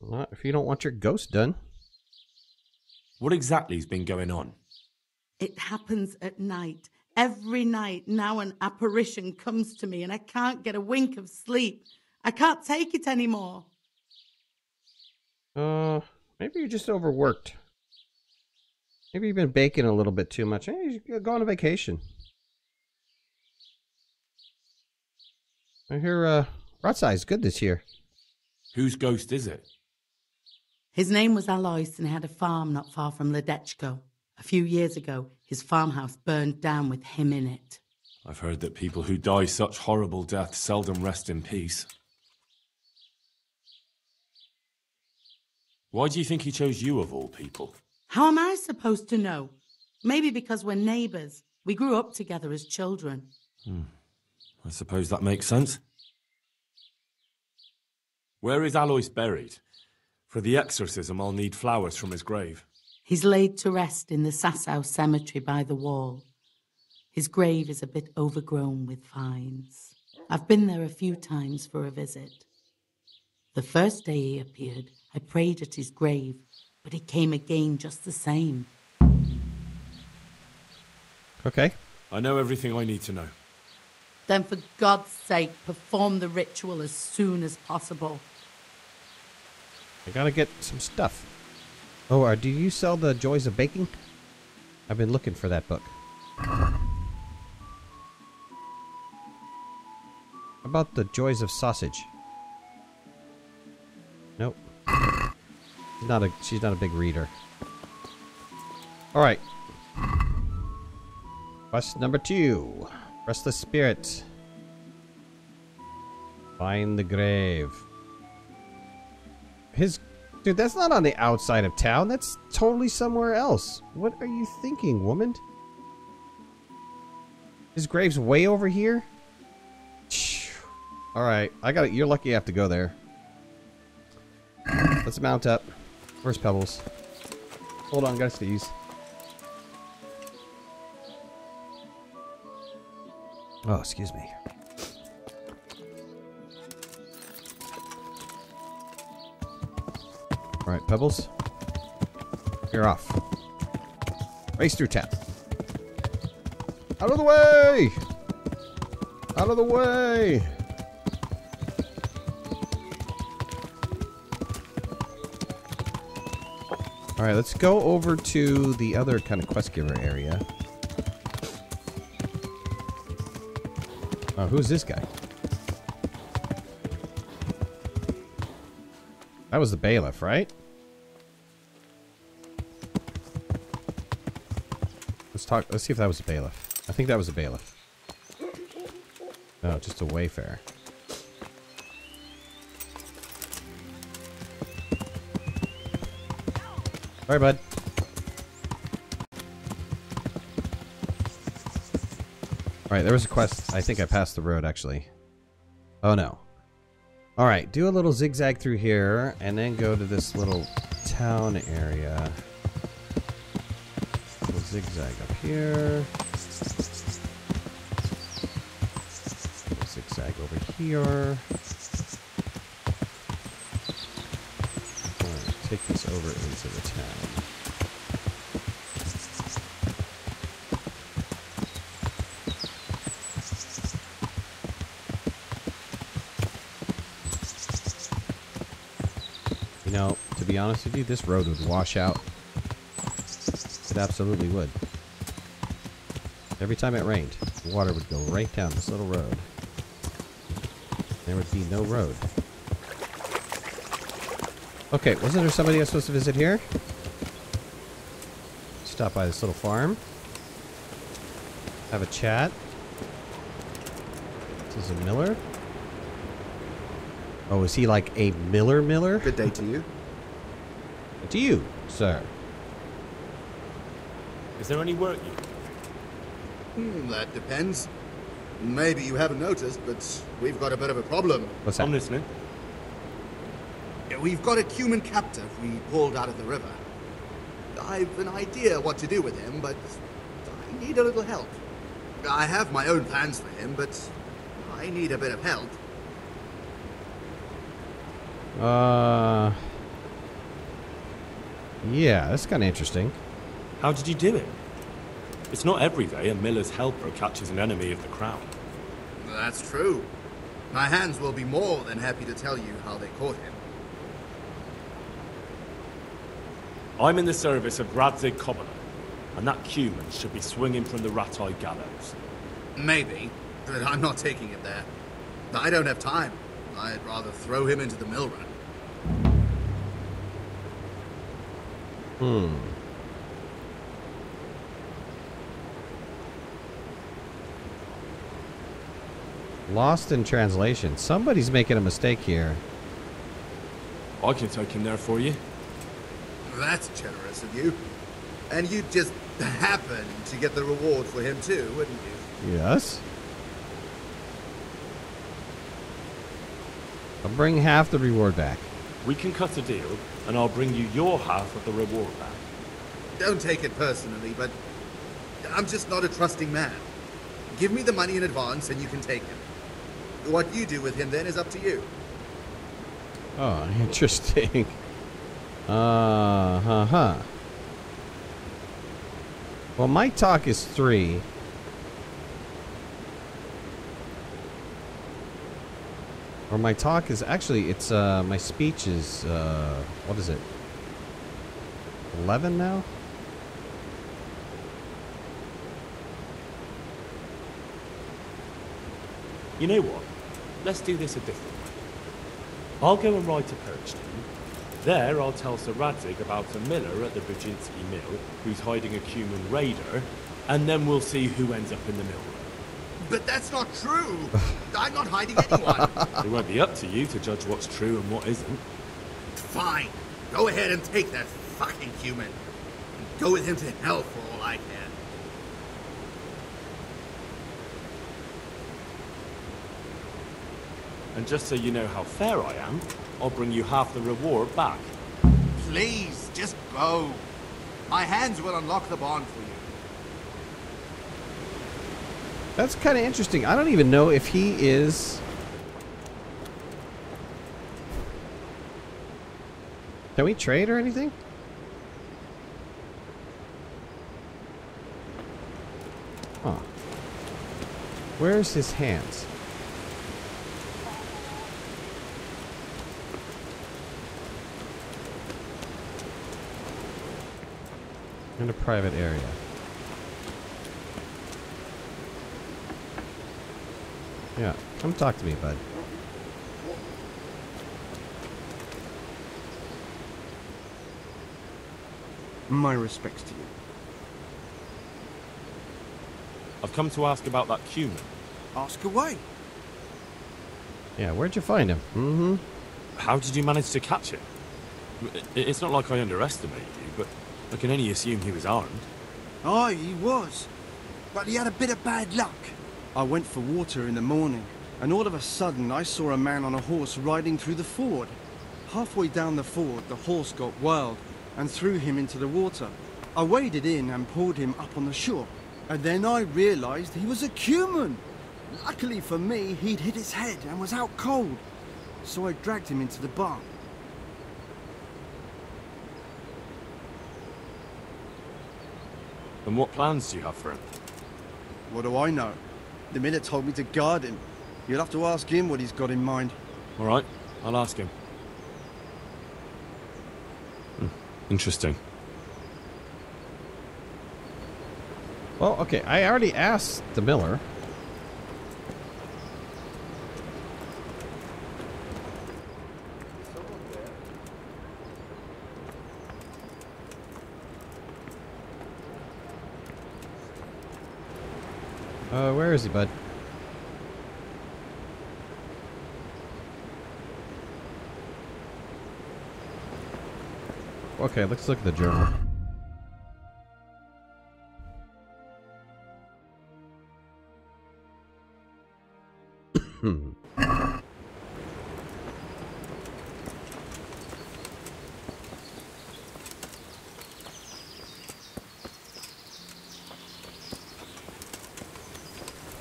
Not if you don't want your ghost done. What exactly has been going on? It happens at night. Every night now an apparition comes to me and I can't get a wink of sleep. I can't take it anymore. Maybe you're just overworked. Maybe you've been baking a little bit too much. Hey, you should go on a vacation. I hear Rotside's good this year. Whose ghost is it? His name was Alois and he had a farm not far from Ledechko. A few years ago, his farmhouse burned down with him in it. I've heard that people who die such horrible deaths seldom rest in peace. Why do you think he chose you of all people? How am I supposed to know? Maybe because we're neighbours. We grew up together as children. I suppose that makes sense. Where is Alois buried? For the exorcism, I'll need flowers from his grave. He's laid to rest in the Sasau cemetery by the wall. His grave is a bit overgrown with vines. I've been there a few times for a visit. The first day he appeared, I prayed at his grave, but he came again just the same. Okay. I know everything I need to know. Then for God's sake, perform the ritual as soon as possible. I gotta get some stuff. Oh, do you sell the Joys of Baking? I've been looking for that book. How about the Joys of Sausage? Nope. She's not a big reader. Alright. Quest number 2. Restless Spirit. Find the grave. Dude, that's not on the outside of town. That's totally somewhere else. What are you thinking, woman? His grave's way over here? Alright, you're lucky I have to go there. Let's mount up. Where's Pebbles? Hold on, gotta sneeze. Oh, excuse me. Alright, Pebbles. You're off. Race through town. Out of the way! Out of the way! Alright, let's go over to the other kind of quest giver area. Oh, who's this guy? That was the bailiff, right? Let's see if that was a bailiff. I think that was a bailiff. No, just a wayfarer. Alright, bud. Alright, there was a quest. I think I passed the road, actually. Oh, no. Alright, do a little zigzag through here, and then go to this little town area. Little zigzag up here. Little zigzag over here. Alright, take this over into the town. You know, to be honest with you, this road would wash out. It absolutely would. Every time it rained, the water would go right down this little road. There would be no road. Okay, wasn't there somebody I was supposed to visit here? Stop by this little farm. Have a chat. This is a miller. Oh, is he like a miller? Good day to you. To you, sir. Is there any work you... That depends. Maybe you haven't noticed, but we've got a bit of a problem. What's that? I'm listening. We've got a human captive we pulled out of the river. I've an idea what to do with him, but I need a little help. I have my own plans for him, but I need a bit of help. Yeah, that's kind of interesting. How did you do it? It's not every day a miller's helper catches an enemy of the crown. That's true. My hands will be more than happy to tell you how they caught him. I'm in the service of Radzig Cobbler, and that human should be swinging from the rat-eye gallows. Maybe, but I'm not taking him there. I don't have time. I'd rather throw him into the mill run. Lost in translation. Somebody's making a mistake here. I can take him there for you. That's generous of you. And you'd just happen to get the reward for him too, wouldn't you? Yes. I'll bring half the reward back. We can cut a deal, and I'll bring you your half of the reward back. Don't take it personally, but I'm just not a trusting man. Give me the money in advance and you can take him. What you do with him then is up to you. Oh, interesting. Well, my talk is 3. Or my talk is actually, it's my speech is what is it? 11 now? You know what? Let's do this a different way. I'll go and ride to Perchton. There, I'll tell Sir Radzig about a miller at the Bajinski mill who's hiding a human raider, and then we'll see who ends up in the mill. But that's not true. I'm not hiding anyone. It won't be up to you to judge what's true and what isn't. Fine. Go ahead and take that fucking human. Go with him to hell for all I can. And just so you know how fair I am, I'll bring you half the reward back. Please, just go. My hands will unlock the bond for you. That's kind of interesting. I don't even know if he is... Can we trade or anything? Huh. Where's his hands? In a private area. Yeah, come talk to me, bud. My respects to you. I've come to ask about that human. Ask away. Yeah, where'd you find him? Mm-hmm. How did you manage to catch him? It's not like I underestimate you, but I can only assume he was armed. Aye, he was. But he had a bit of bad luck. I went for water in the morning, and all of a sudden I saw a man on a horse riding through the ford. Halfway down the ford, the horse got wild and threw him into the water. I waded in and pulled him up on the shore, and then I realized he was a human. Luckily for me, he'd hit his head and was out cold, so I dragged him into the barn. And what plans do you have for him? What do I know? The miller told me to guard him. You'll have to ask him what he's got in mind. All right, I'll ask him. Interesting. Well, okay, I already asked the miller. Where is he, bud? Okay, let's look at the journal.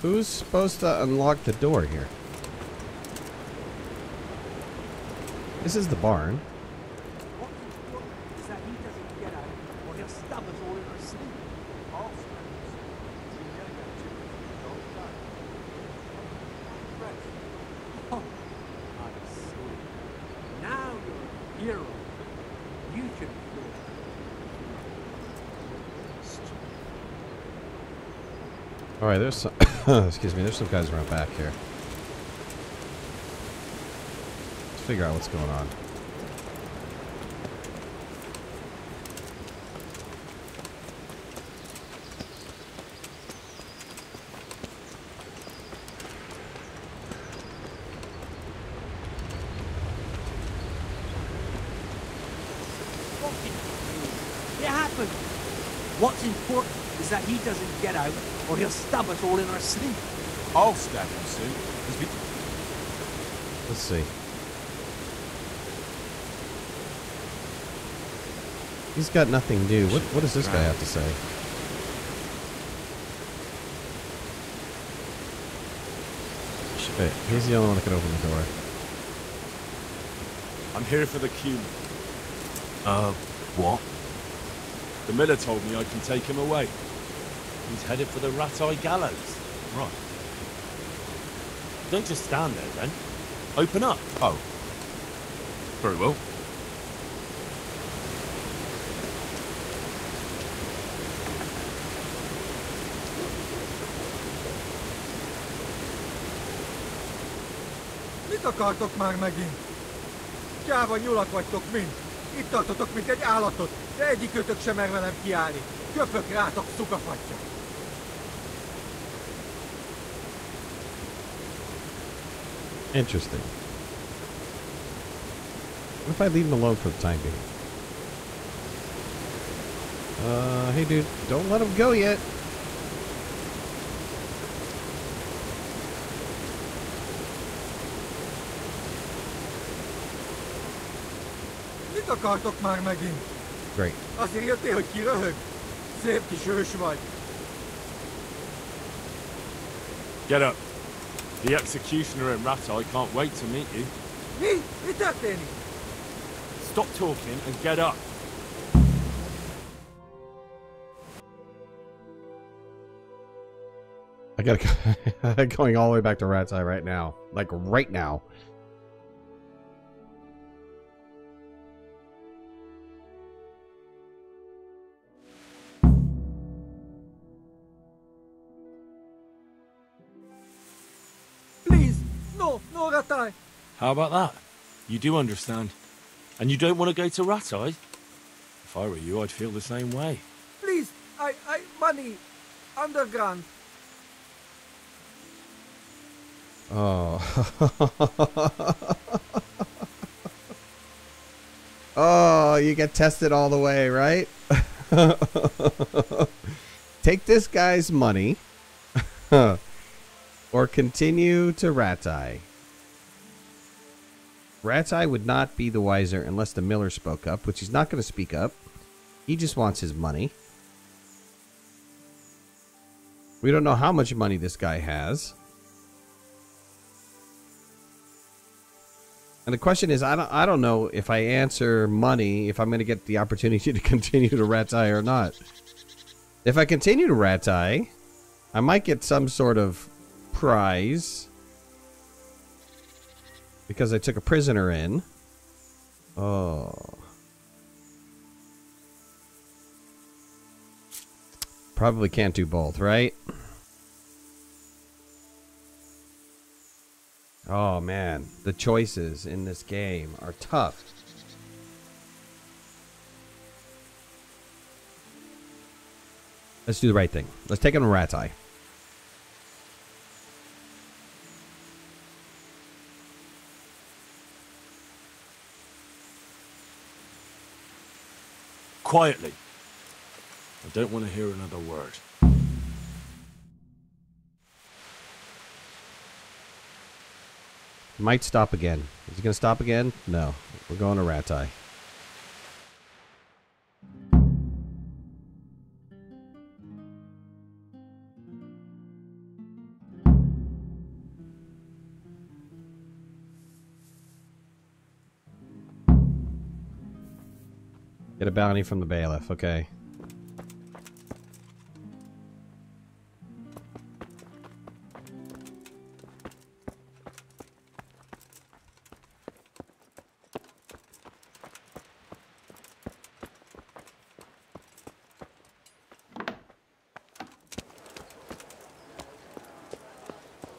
Who's supposed to unlock the door here? This is the barn. Is that he doesn't get out, or he'll stab us all in our sleep. All Oh, I see. Now you're a hero. You can feel All right, there's some. Excuse me. There's some guys around back here. Let's figure out what's going on. It happened. What's important is that he doesn't get out, or he'll stab us all in our sleep. I'll stab him soon. Let's see. He's got nothing new. What does this guy have to say? Shit, he's the only one that can open the door. I'm here for the cumin. What? The miller told me I can take him away. He's headed for the rat-eye gallows. Right. Don't just stand there, then. Open up. Oh. Very well. Mit akartok már megint? Gyáva nyulak vagytok mind. Itt tartotok, mint egy állatot, de egyikőtök sem mer velem kiállni. Köpök rátok, szukafatja. Interesting. What if I leave him alone for the time being? Hey dude, don't let him go yet. Mit akartok már megint? Great. Azért jöttél, hogy kiröhög? Szép kis hős vagy. Get up. The executioner and rat-eye can't wait to meet you. Mi? Mi történik? Stop talking and get up. I gotta going all the way back to Rat's Eye right now. Like right now. Please, no, no, Rat-Eye. How about that? You do understand. And you don't want to go to Rat-Eye? If I were you, I'd feel the same way. Please, money, underground. Oh. Oh, you get tested all the way, right? Take this guy's money or continue to Rat-Eye. Rat-Eye would not be the wiser unless the miller spoke up, which he's not going to speak up. He just wants his money. We don't know how much money this guy has. And the question is, I don't know if I answer money, if I'm going to get the opportunity to continue to Rat-Eye or not. If I continue to Rat-Eye, I might get some sort of prize. Because I took a prisoner in. Oh. Probably can't do both, right? Oh man, the choices in this game are tough. Let's do the right thing. Let's take him to Rat-Eye. Quietly. I don't want to hear another word. Might stop again. Is he going to stop again? No. We're going to Rat-Eye. Get a bounty from the bailiff. Okay.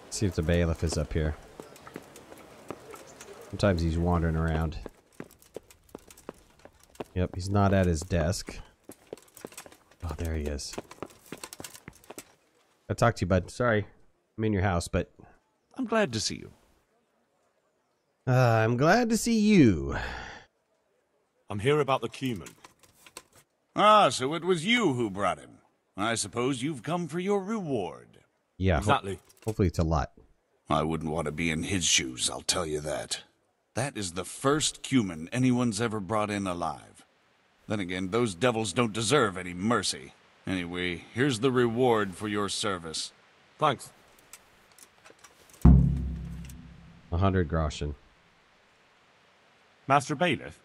See if the bailiff is up here. Sometimes he's wandering around. Yep, he's not at his desk. Oh, there he is. I'll talk to you, bud. Sorry, I'm in your house, but... I'm glad to see you. I'm glad to see you. I'm here about the cumin. Ah, so it was you who brought him. I suppose you've come for your reward. Yeah, exactly. Hopefully it's a lot. I wouldn't want to be in his shoes, I'll tell you that. That is the first cumin anyone's ever brought in alive. Then again, those devils don't deserve any mercy. Anyway, here's the reward for your service. Thanks. 100 groschen. Master Bailiff,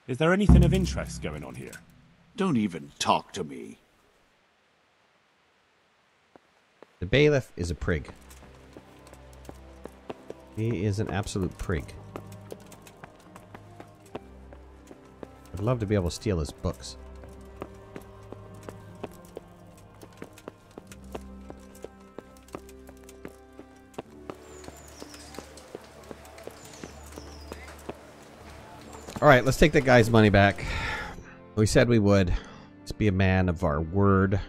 is there anything of interest going on here? Don't even talk to me. The bailiff is a prig. He is an absolute prig. I'd love to be able to steal his books. Alright, let's take that guy's money back. We said we would. Let's be a man of our word.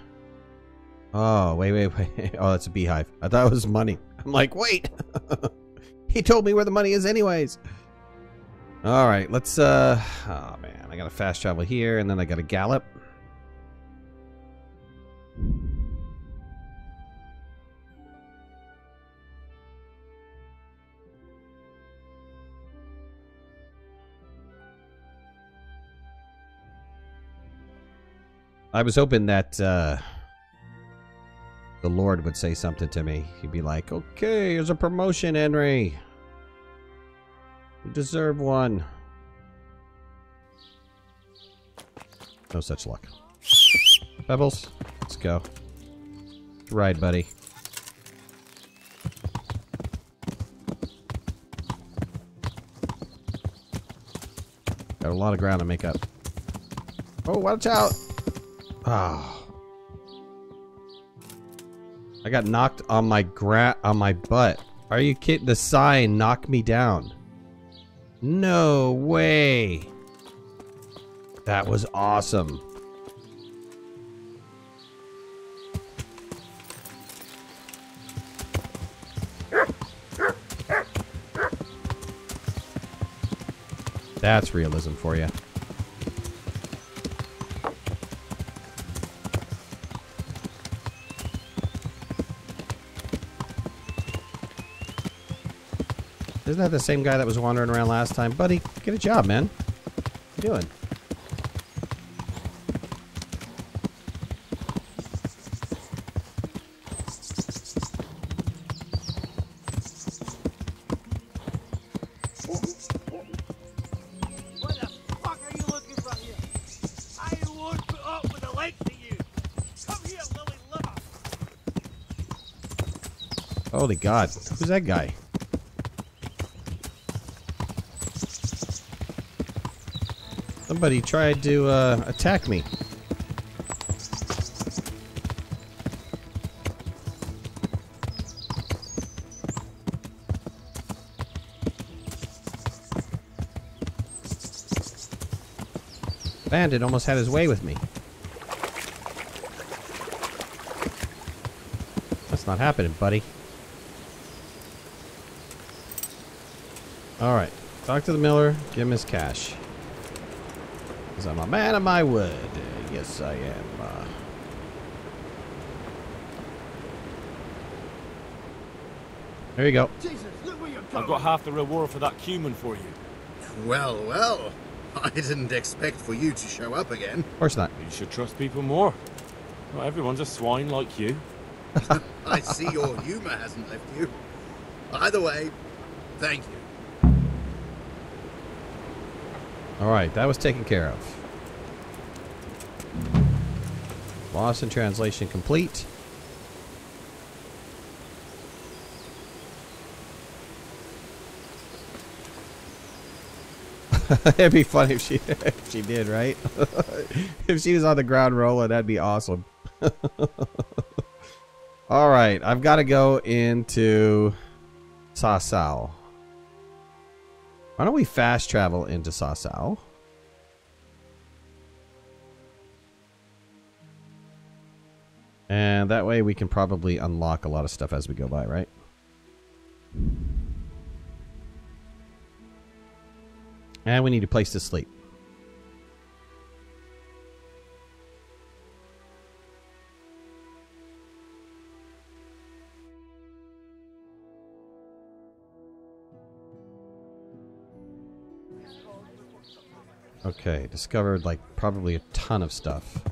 Oh, wait. Oh, that's a beehive. I thought it was money. I'm like, wait! He told me where the money is anyways. Alright, let's, oh man, I gotta fast travel here, and then I gotta gallop. I was hoping that, the Lord would say something to me. He'd be like, okay, here's a promotion, Henry. You deserve one. No such luck. Pebbles, let's go. Ride, buddy. Got a lot of ground to make up. Oh, watch out! Ah. I got knocked on my butt. Are you kidding? The sign knocked me down. No way. That was awesome. That's realism for you. Isn't that the same guy that was wandering around last time? Buddy, get a job, man. What are you doing? What the fuck are you looking for here? I won't put up with the likes of you. Come here, Lily Liver. Holy God. Who's that guy? Somebody tried to attack me. Bandit almost had his way with me. That's not happening, buddy. Alright. Talk to the miller. Give him his cash. Because I'm a man of my word. Yes, I am. There you go. Jesus, look where you're going. I've got half the reward for that cumin for you. Well, well. I didn't expect for you to show up again. Of course not. You should trust people more. Not everyone's a swine like you. I see your humor hasn't left you. Either way, thank you. Alright, that was taken care of. Lost in translation complete. It'd be funny if she did, right? If she was on the ground rolling, that'd be awesome. All right, I've got to go into Sasau. Why don't we fast travel into Sasau? And that way we can probably unlock a lot of stuff as we go by, right? And we need a place to sleep. Okay, discovered like probably a ton of stuff.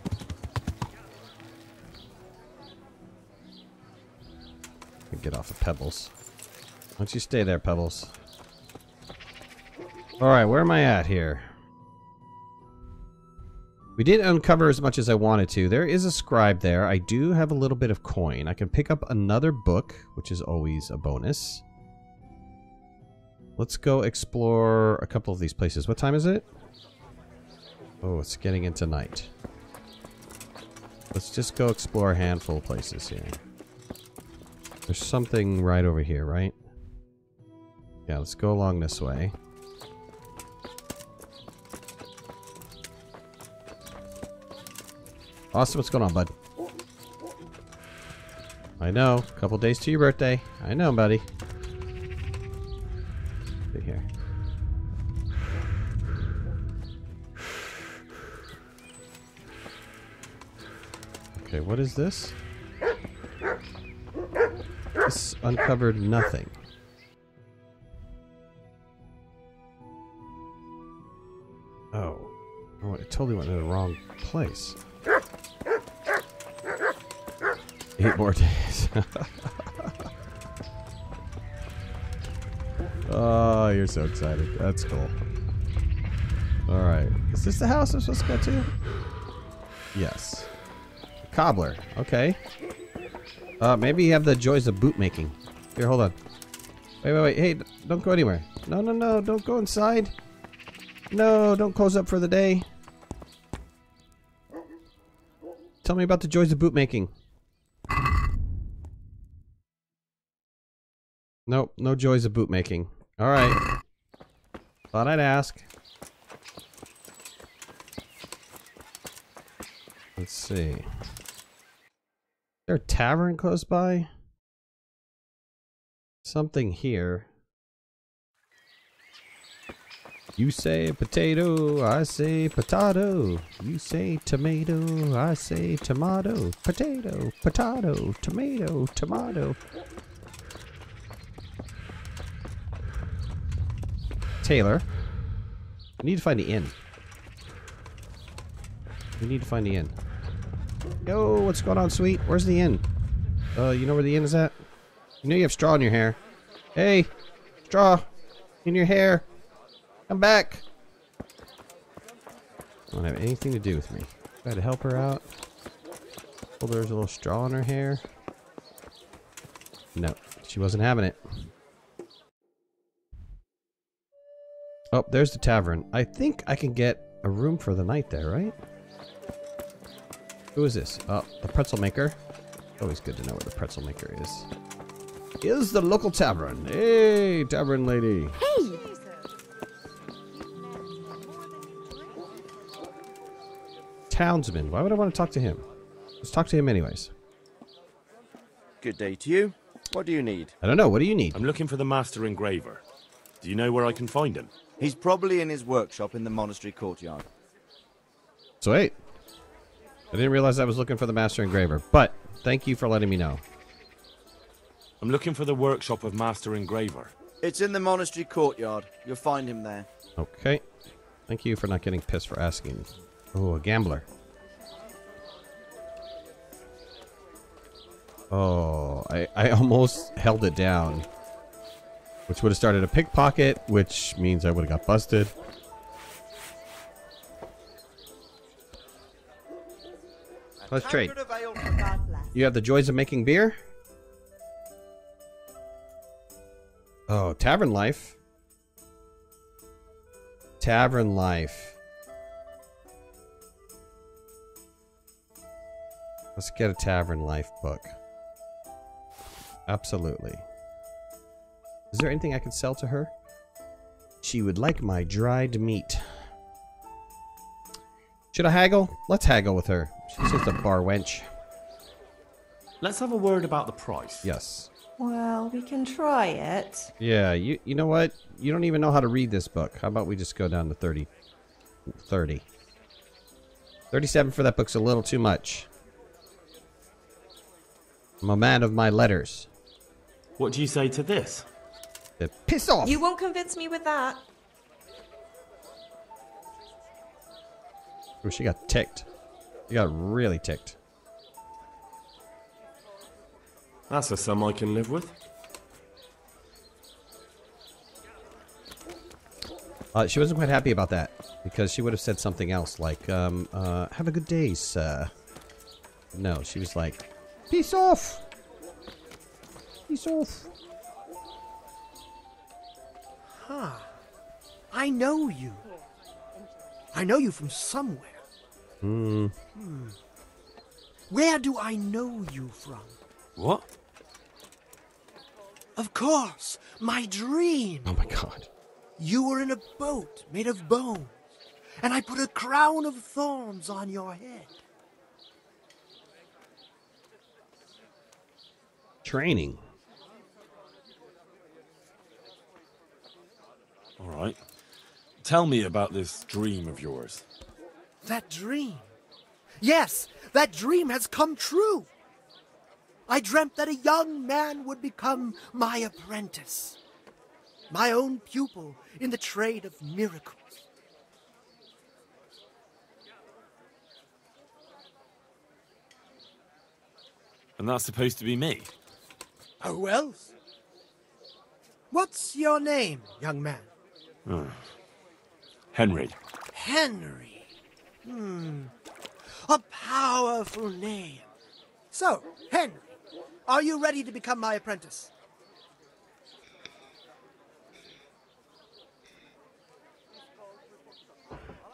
Get off of Pebbles. Why don't you stay there, Pebbles? Alright, where am I at here? We didn't uncover as much as I wanted to. There is a scribe there. I do have a little bit of coin. I can pick up another book, which is always a bonus. Let's go explore a couple of these places. What time is it? Oh, it's getting into night. Let's just go explore a handful of places here. There's something right over here, right? Yeah, let's go along this way. Austin, what's going on, bud? I know. A couple days to your birthday. I know, buddy. See here. Okay, what is this? This uncovered nothing. Oh. Oh, I totally went to the wrong place. 8 more days. Oh, you're so excited. That's cool. Alright. Is this the house I'm supposed to go to? Yes. Cobbler. Okay. Maybe you have the joys of boot making. Here, hold on. Wait. Hey, don't go anywhere. No. Don't go inside. No, don't close up for the day. Tell me about the joys of boot making. Nope, no joys of boot making. Alright. Thought I'd ask. Let's see. Is there a tavern close by? Something here. You say potato, I say potato. You say tomato, I say tomato. Potato, potato, tomato, tomato. Taylor. We need to find the inn. We need to find the inn. Yo, what's going on, sweet? Where's the inn? You know where the inn is at? You know you have straw in your hair. Hey! Straw! In your hair! Come back! Don't have anything to do with me. Try to help her out. Oh, there's a little straw in her hair. No, she wasn't having it. Oh, there's the tavern. I think I can get a room for the night there, right? Who is this? Oh, the pretzel maker. Always good to know where the pretzel maker is. Is the local tavern. Hey, tavern lady. Hey! Townsman. Why would I want to talk to him? Let's talk to him anyways. Good day to you. What do you need? I don't know. What do you need? I'm looking for the master engraver. Do you know where I can find him? He's probably in his workshop in the monastery courtyard. Sweet. I didn't realize I was looking for the master engraver, but thank you for letting me know. I'm looking for the workshop of master engraver. It's in the monastery courtyard. You'll find him there. Okay. Thank you for not getting pissed for asking. Oh, a gambler. Oh, I almost held it down. Which would have started a pickpocket, which means I would have got busted. Let's trade. Tankard of ale for God bless. You have the joys of making beer? Oh, tavern life. Tavern life. Let's get a tavern life book. Absolutely. Is there anything I could sell to her? She would like my dried meat. Should I haggle? Let's haggle with her. She's just a bar wench. Let's have a word about the price. Yes. Well, we can try it. Yeah, you know what? You don't even know how to read this book. How about we just go down to 30? 30. 37 for that book's a little too much. I'm a man of my letters. What do you say to this? Piss off! You won't convince me with that. Oh, she got ticked. She got really ticked. That's a sum I can live with. She wasn't quite happy about that because she would have said something else like, have a good day, sir. No, she was like, peace off! Peace off. Huh. I know you. I know you from somewhere. Where do I know you from? What? Of course, my dream. Oh my god. You were in a boat made of bones, and I put a crown of thorns on your head. Training. All right. Tell me about this dream of yours. That dream. Yes, that dream has come true. I dreamt that a young man would become my apprentice, my own pupil in the trade of miracles. And that's supposed to be me? Who else? What's your name, young man? Henry. Henry. A powerful name. So, Henry, are you ready to become my apprentice?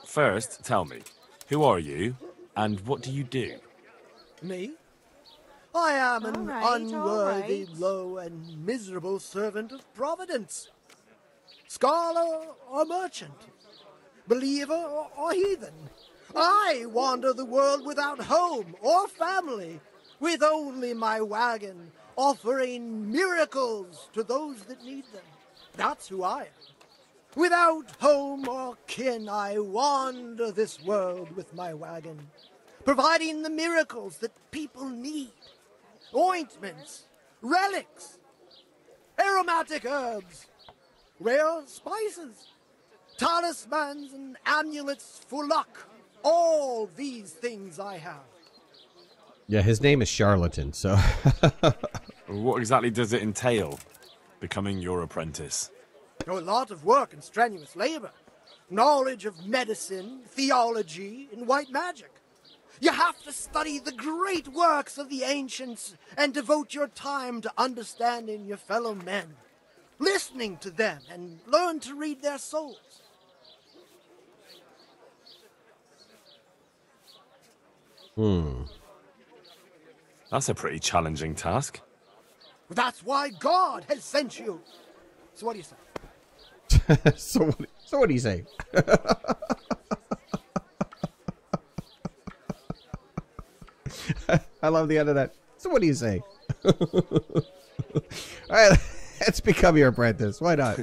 First, tell me, who are you, and what do you do? Me? I am an All unworthy, right. low, and miserable servant of Providence. Scholar or merchant, believer or heathen. I wander the world without home or family, with only my wagon, offering miracles to those that need them. That's who I am. Without home or kin, I wander this world with my wagon, providing the miracles that people need. Ointments, relics, aromatic herbs, rare spices, talismans and amulets for luck. All these things I have. Yeah, his name is Charlatan, so... What exactly does it entail, becoming your apprentice? A lot of work and strenuous labor. Knowledge of medicine, theology, and white magic. You have to study the great works of the ancients and devote your time to understanding your fellow men, listening to them, and learn to read their souls. That's a pretty challenging task. That's why God has sent you. So what do you say? so what do you say? I love the end of that. So what do you say? All right, let's become your apprentice. Why not?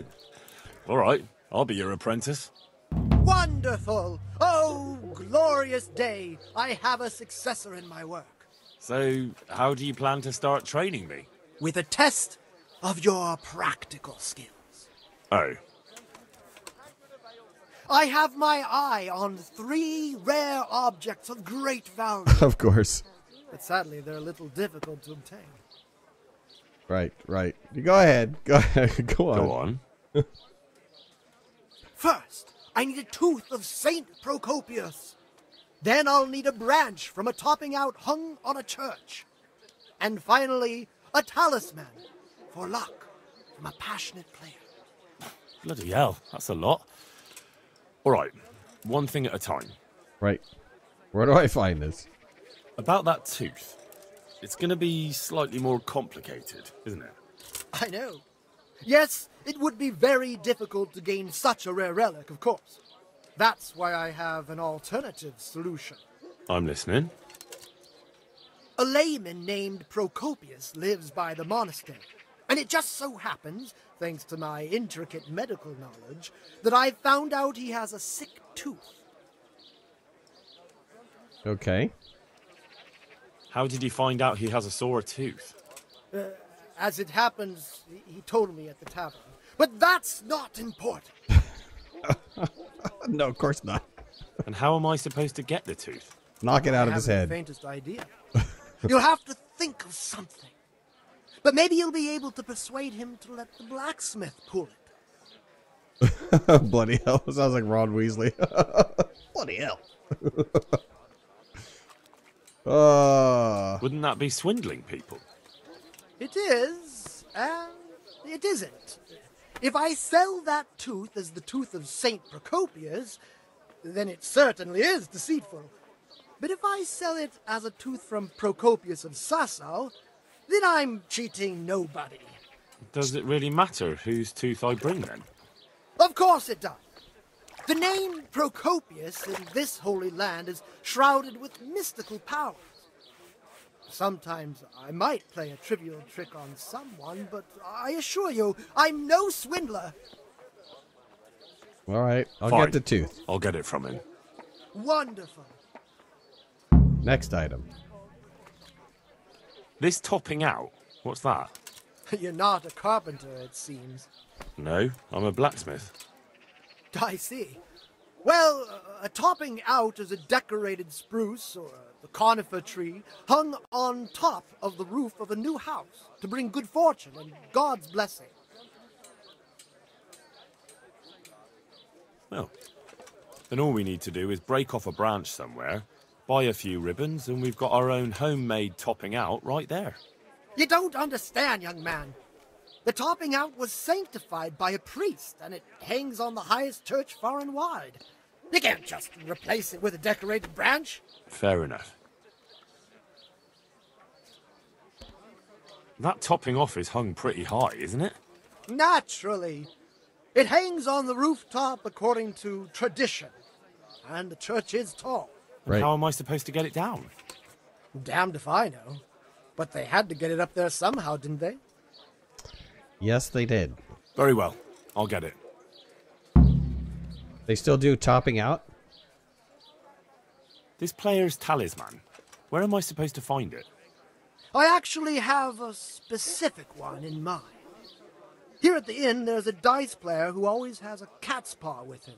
All right, I'll be your apprentice. Wonderful! Oh, glorious day! I have a successor in my work. So, how do you plan to start training me? With a test of your practical skills. Oh. I have my eye on 3 rare objects of great value. Of course. But sadly, they're a little difficult to obtain. Right. You go ahead. Go on. Go on. First, I need a tooth of Saint Procopius. Then I'll need a branch from a topping out hung on a church. And finally, a talisman for luck from a passionate player. Bloody hell, that's a lot. All right, one thing at a time. Right. Where do I find this? About that tooth. It's going to be slightly more complicated, isn't it? I know. Yes, it would be very difficult to gain such a rare relic, of course. That's why I have an alternative solution. I'm listening. A layman named Procopius lives by the monastery, and it just so happens, thanks to my intricate medical knowledge, that I've found out he has a sick tooth. Okay. How did you find out he has a sore tooth? As it happens, he told me at the tavern. But that's not important. No, of course not. And how am I supposed to get the tooth? Knock it out of his I haven't head. the faintest idea. You'll have to think of something. But maybe you'll be able to persuade him to let the blacksmith pull it. Bloody hell. Sounds like Ron Weasley. Bloody hell. Wouldn't that be swindling people? It is, and it isn't. If I sell that tooth as the tooth of Saint Procopius, then it certainly is deceitful. But if I sell it as a tooth from Procopius of Sasau, then I'm cheating nobody. Does it really matter whose tooth I bring then? Of course it does. The name Procopius in this holy land is shrouded with mystical powers. Sometimes I might play a trivial trick on someone, but I assure you, I'm no swindler. All right, I'll Fine. get the tooth. I'll get it from him. Wonderful. Next item. This topping out, what's that? You're not a carpenter, it seems. No, I'm a blacksmith. I see. Well, a topping out is a decorated spruce or a conifer tree hung on top of the roof of a new house to bring good fortune and God's blessing. Well, then all we need to do is break off a branch somewhere, buy a few ribbons, and we've got our own homemade topping out right there. You don't understand, young man. The topping out was sanctified by a priest, and it hangs on the highest church far and wide. You can't just replace it with a decorated branch. Fair enough. That topping off is hung pretty high, isn't it? Naturally. It hangs on the rooftop according to tradition, and the church is tall. Right. How am I supposed to get it down? Damned if I know. But they had to get it up there somehow, didn't they? Yes, they did. Very well. I'll get it. They still do topping out? This player's talisman. Where am I supposed to find it? I actually have a specific one in mind. Here at the inn, there's a dice player who always has a cat's paw with him.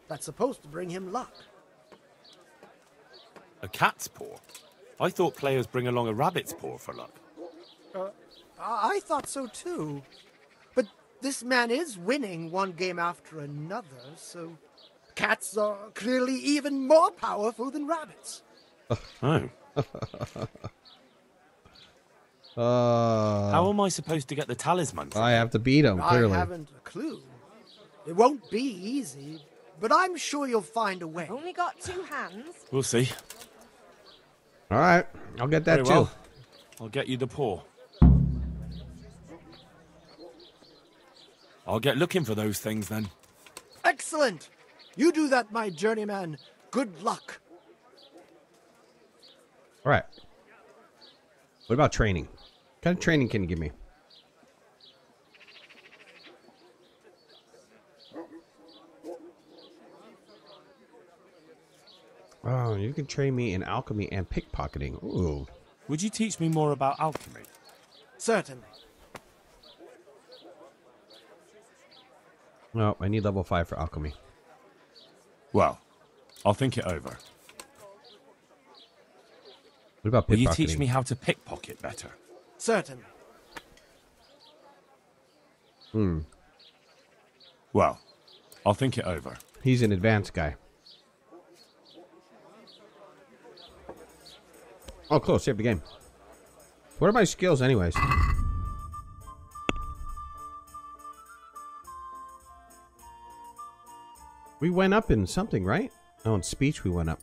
That's supposed to bring him luck. A cat's paw? I thought players bring along a rabbit's paw for luck. I thought so too. But this man is winning one game after another, so cats are clearly even more powerful than rabbits. Oh. How am I supposed to get the talisman? I have to beat him, clearly. I haven't a clue. It won't be easy, but I'm sure you'll find a way. Only got 2 hands. We'll see. All right, I'll get that Very too. well. I'll get you the paw. I'll get looking for those things then. Excellent! You do that, my journeyman. Good luck. All right. What about training? What kind of training can you give me? Oh, you can train me in alchemy and pickpocketing. Ooh. Would you teach me more about alchemy? Certainly. No, I need level 5 for alchemy. Well, I'll think it over. What about pickpocketing? Will you teach me how to pickpocket better? Certainly. Well, I'll think it over. He's an advanced guy. Oh, close. Save the game. What are my skills, anyways? We went up in something, right? Oh, in speech we went up.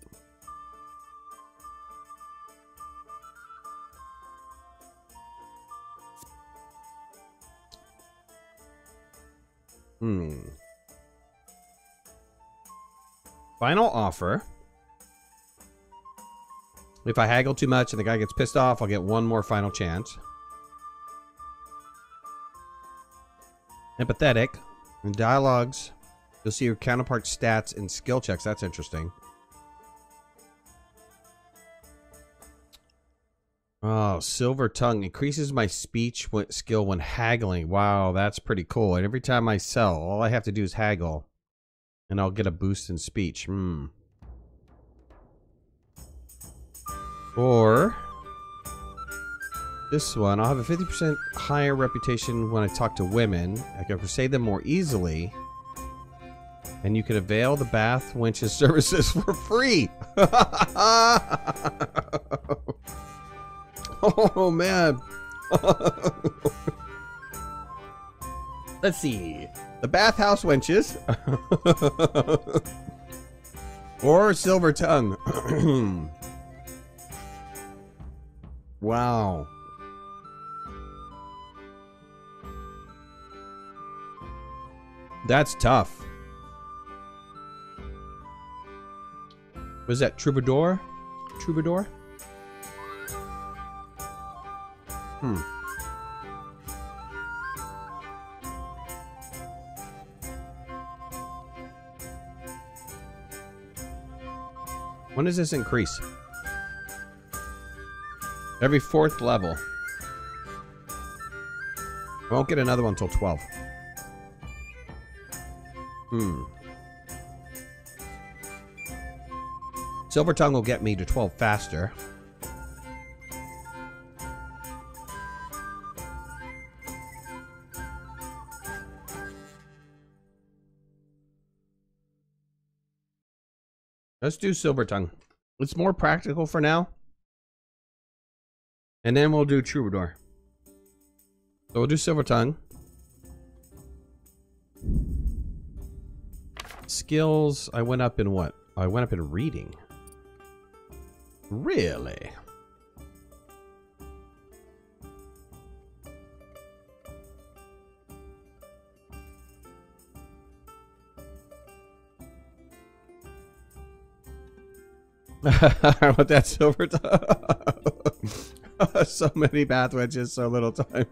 Final offer. If I haggle too much and the guy gets pissed off, I'll get one more final chance. Empathetic. In dialogues, you'll see your counterpart's stats and skill checks. That's interesting. Oh, Silver Tongue increases my speech skill when haggling. Wow, that's pretty cool. And every time I sell, all I have to do is haggle. And I'll get a boost in speech. Or this one, I'll have a 50% higher reputation when I talk to women. I can persuade them more easily. And you can avail the bath wench's services for free. Oh, man. Let's see. The bathhouse wenches. Or Silver Tongue. Wow. That's tough. Was that Troubadour? Troubadour? When does this increase? Every 4th level. I won't get another one until 12. Silver Tongue will get me to 12 faster. Let's do Silver Tongue. It's more practical for now. And then we'll do Troubadour. So we'll do Silver Tongue. Skills, I went up in what? I went up in reading. Really? I want that Silver Tongue. So many bath wedges, so little time.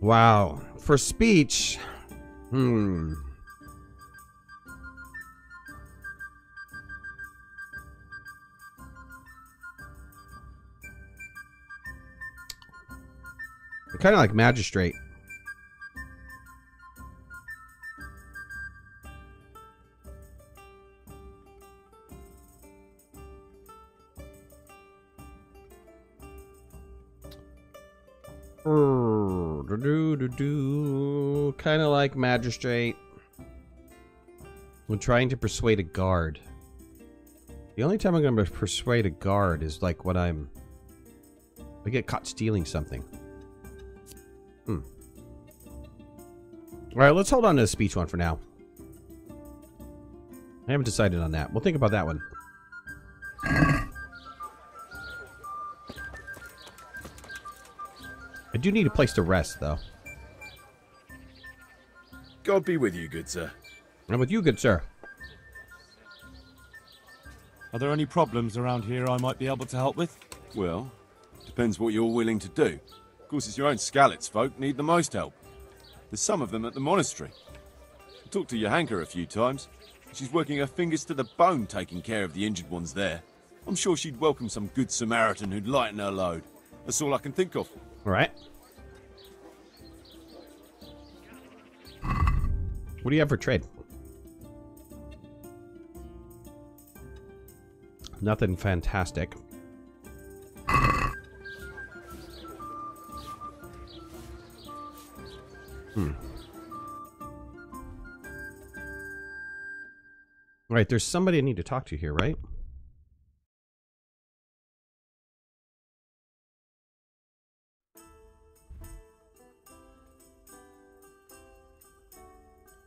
Wow. For speech. Kind of like magistrate. Kind of like magistrate. I'm trying to persuade a guard. The only time I'm going to persuade a guard is like when I get caught stealing something. Alright, let's hold on to the speech one for now. I haven't decided on that. We'll think about that one. I do need a place to rest, though. God be with you, good sir. I'm with you, good sir. Are there any problems around here I might be able to help with? Well, depends what you're willing to do. Of course, it's your own Skalitz folk need the most help. There's some of them at the monastery. I talked to Johanka a few times. She's working her fingers to the bone taking care of the injured ones there. I'm sure she'd welcome some good Samaritan who'd lighten her load. That's all I can think of. All right. What do you have for trade? Nothing fantastic. Right, there's somebody I need to talk to here, right?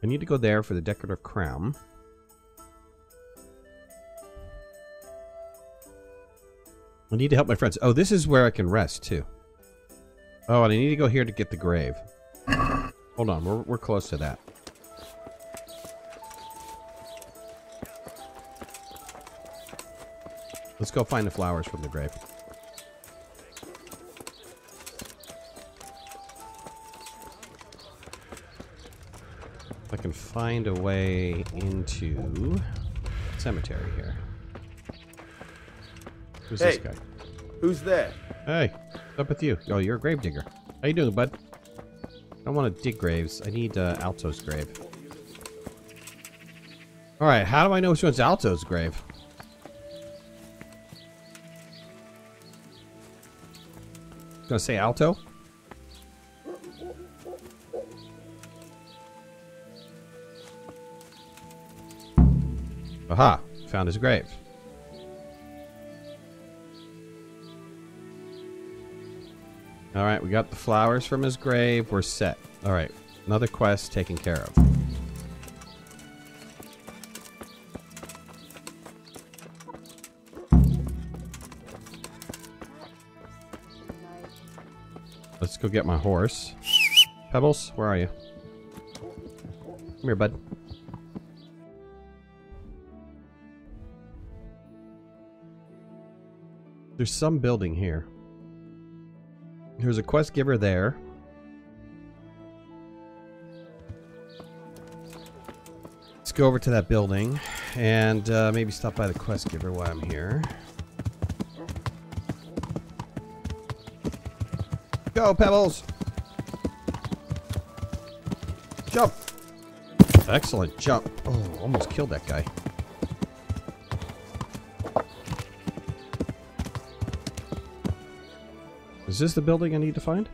I need to go there for the decorative crown. I need to help my friends. Oh, this is where I can rest, too. Oh, and I need to go here to get the grave. Hold on, we're close to that. Let's go find the flowers from the grave. If I can find a way into the cemetery here. Who's this guy? Who's there? Hey, what's up with you? Oh, you're a grave digger. How you doing, bud? I don't want to dig graves. I need Alto's grave. Alright, how do I know which one's Alto's grave? Gonna say Alto? Aha! Found his grave. Alright, we got the flowers from his grave. We're set. Alright, another quest taken care of. Let's go get my horse. Pebbles, where are you? Come here, bud. There's some building here. There's a quest giver there. Let's go over to that building and maybe stop by the quest giver while I'm here. Go, Pebbles! Jump! Excellent jump. Oh, almost killed that guy. Is this the building I need to find?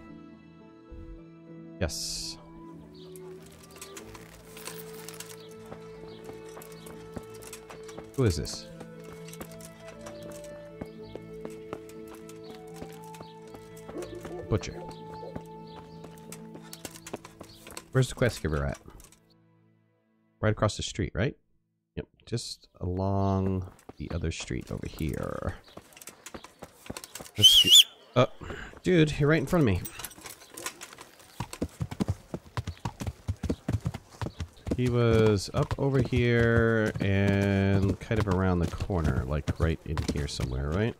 Yes. Who is this? Butcher. Where's the quest giver at? Right across the street, right? Yep, just along the other street over here. Let's get... Oh, dude, you're right in front of me. He was up over here and kind of around the corner, like right in here somewhere, right?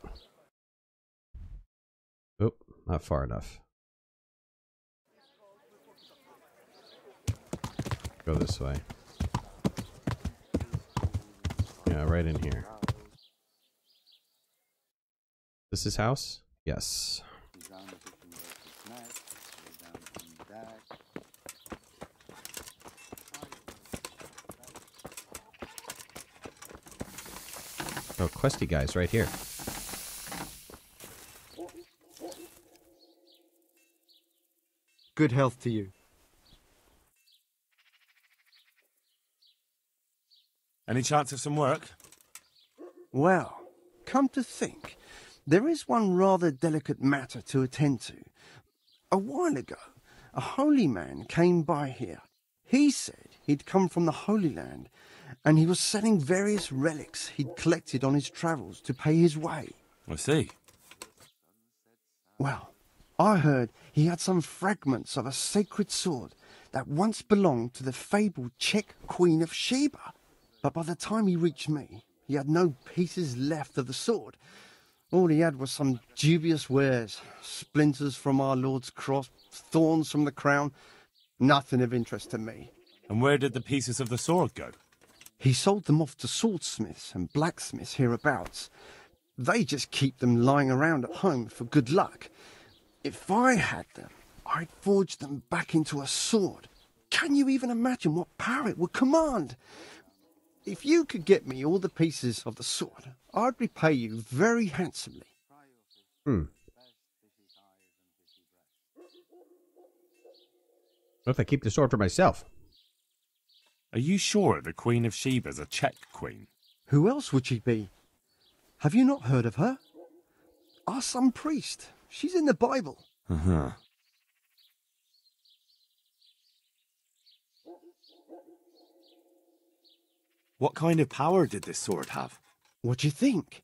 Oh, not far enough. Go this way. Yeah, right in here. This is his house? Yes. Oh, questy guy's right here. Good health to you. Any chance of some work? Well, come to think, there is one rather delicate matter to attend to. A while ago, a holy man came by here. He said he'd come from the Holy Land, and he was selling various relics he'd collected on his travels to pay his way. I see. Well, I heard he had some fragments of a sacred sword that once belonged to the fabled Czech Queen of Sheba. But by the time he reached me, he had no pieces left of the sword. All he had was some dubious wares, splinters from our Lord's cross, thorns from the crown, nothing of interest to me. And where did the pieces of the sword go? He sold them off to swordsmiths and blacksmiths hereabouts. They just keep them lying around at home for good luck. If I had them, I'd forge them back into a sword. Can you even imagine what power it would command? If you could get me all the pieces of the sword, I'd repay you very handsomely. What if I keep the sword for myself? Are you sure the Queen of Sheba's a Czech queen? Who else would she be? Have you not heard of her? Our son priest. She's in the Bible. Uh-huh. What kind of power did this sword have? What do you think?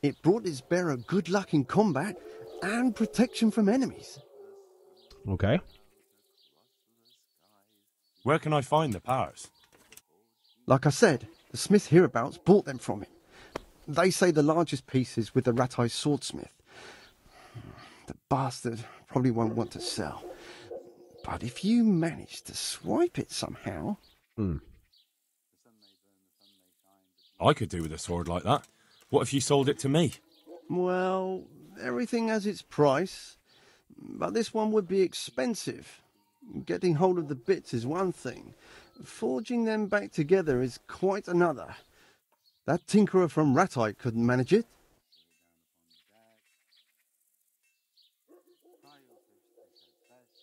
It brought its bearer good luck in combat and protection from enemies. Okay. Where can I find the powers? Like I said, the smith hereabouts bought them from him. They say the largest piece is with the Ratai swordsmith. The bastard probably won't want to sell. But if you manage to swipe it somehow... I could do with a sword like that. What if you sold it to me? Well, everything has its price. But this one would be expensive. Getting hold of the bits is one thing. Forging them back together is quite another. That tinkerer from Ratai couldn't manage it.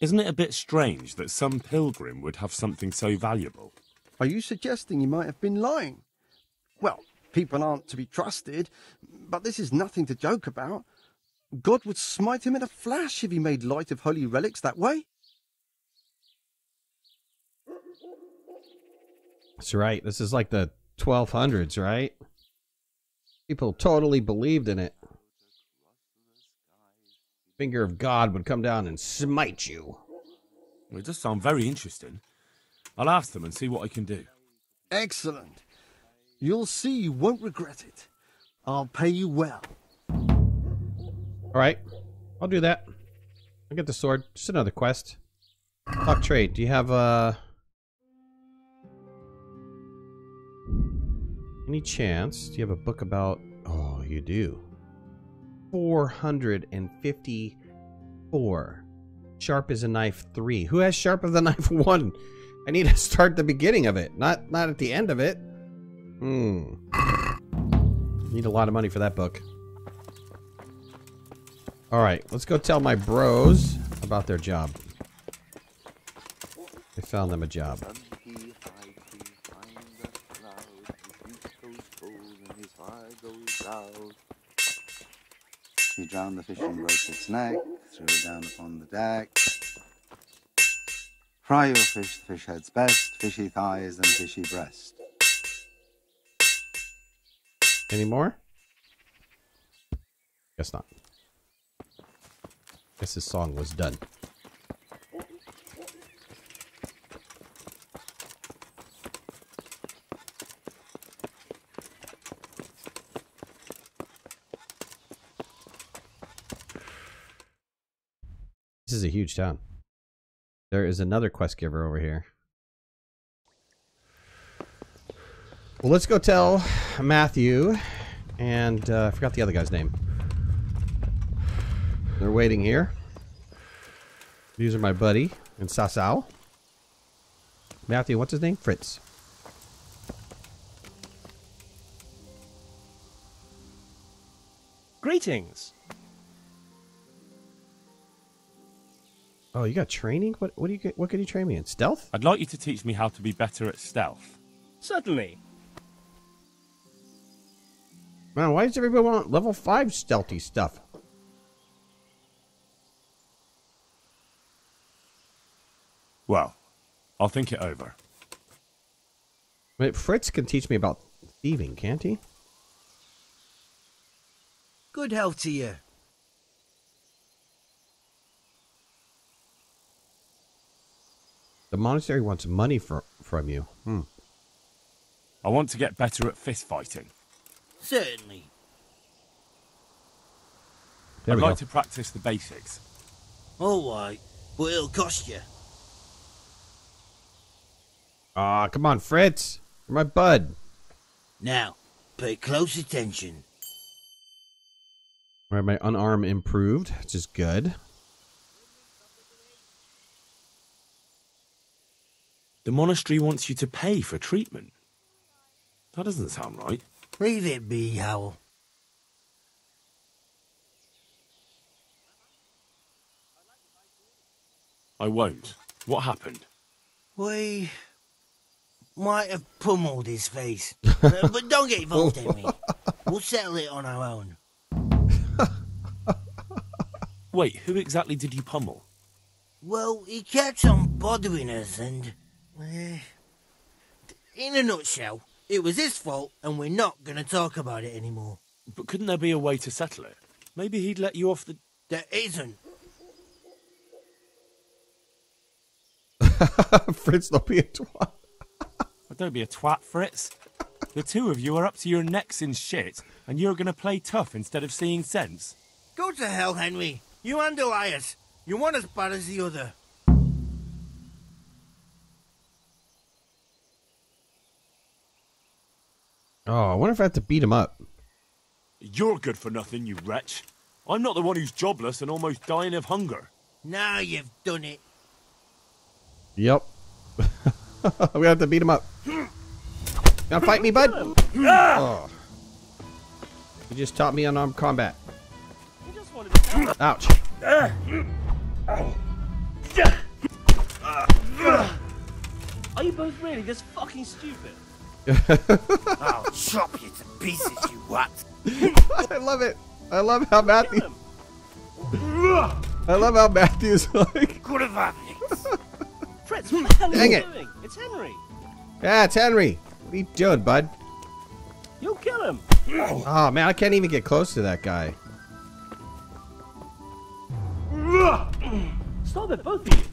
Isn't it a bit strange that some pilgrim would have something so valuable? Are you suggesting he might have been lying? Well, people aren't to be trusted, but this is nothing to joke about. God would smite him in a flash if he made light of holy relics that way. That's right. This is like the 1200s, right? People totally believed in it. Finger of God would come down and smite you. Well, it does sound very interesting. I'll ask them and see what I can do. Excellent. You'll see you won't regret it. I'll pay you well. All right. I'll do that. I'll get the sword. Just another quest. Talk trade. Do you have any chance? Do you have a book about... Oh, you do. 454. Sharp as a knife 3. Who has sharp as a knife 1? I need to start the beginning of it, not at the end of it. Need a lot of money for that book. All right, let's go tell my bros about their job. I found them a job. You drown the fish and roast its neck, throw it down upon the deck. Fry your fish, the fish head's best, fishy thighs and fishy breast. Any more? Guess not. Guess this song was done. This is a huge town. There is another quest giver over here. Well, let's go tell Matthew and I forgot the other guy's name. They're waiting here. These are my buddy and Sasao. Matthew, what's his name? Fritz. Greetings. Oh, you got training? What do you get? What can you train me in? Stealth? I'd like you to teach me how to be better at stealth. Certainly. Man, why does everybody want level 5 stealthy stuff? Well, I'll think it over. Wait, Fritz can teach me about thieving, can't he? Good health to you. The monastery wants money from you. I want to get better at fist fighting. Certainly. There I'd we like go. to practice the basics. All right, but it'll cost you. Ah, come on, Fritz. You're my bud. Now, pay close attention. All right, my unarm improved, which is good. The monastery wants you to pay for treatment. That doesn't sound right. Leave it be, Howell. I won't. What happened? We might have pummeled his face. But don't get involved, Henry. We'll settle it on our own. Wait, who exactly did you pummel? Well, he kept on bothering us and... in a nutshell, it was his fault and we're not going to talk about it anymore. But couldn't there be a way to settle it? Maybe he'd let you off the... There isn't. Fritz, don't be a twat. Don't be a twat, Fritz. The two of you are up to your necks in shit, and you're going to play tough instead of seeing sense. Go to hell, Henry. You and Elias. You're one as bad as the other. Oh, I wonder if I have to beat him up. You're good for nothing, you wretch. I'm not the one who's jobless and almost dying of hunger. Now you've done it. Yep. We have to beat him up. Gonna fight me, bud? Oh. You just taught me unarmed combat. Ouch. Are you both really this fucking stupid? I'll chop you to pieces, you what? I love it. I love how Matthew... I love how Matthew's like... Good of it. Fritz, what the hell are you Dang it. doing? It's Henry. Yeah, it's Henry. What are you doing, bud? You'll kill him. Oh, man, I can't even get close to that guy. Stop it, both of you.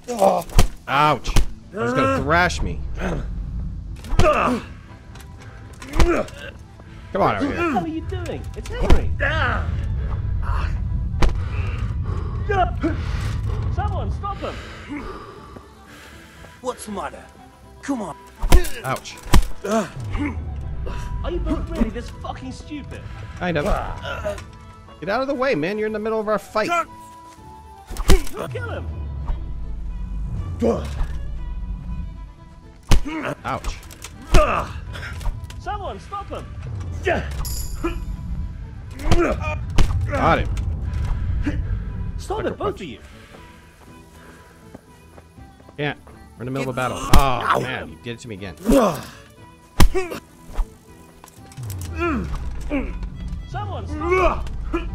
Ouch. I was gonna thrash me. Come on over What the hell here. are you doing? It's Henry. Someone stop him. What's the matter? Come on. Ouch. Are you both really this fucking stupid? Kind of. Get out of the way, man. You're in the middle of our fight. You'll kill him. Ouch. Someone stop him. Got him. Stop it, both of you. Can't. We're in the middle of a battle. Oh, man. You did it to me again. Someone stop him.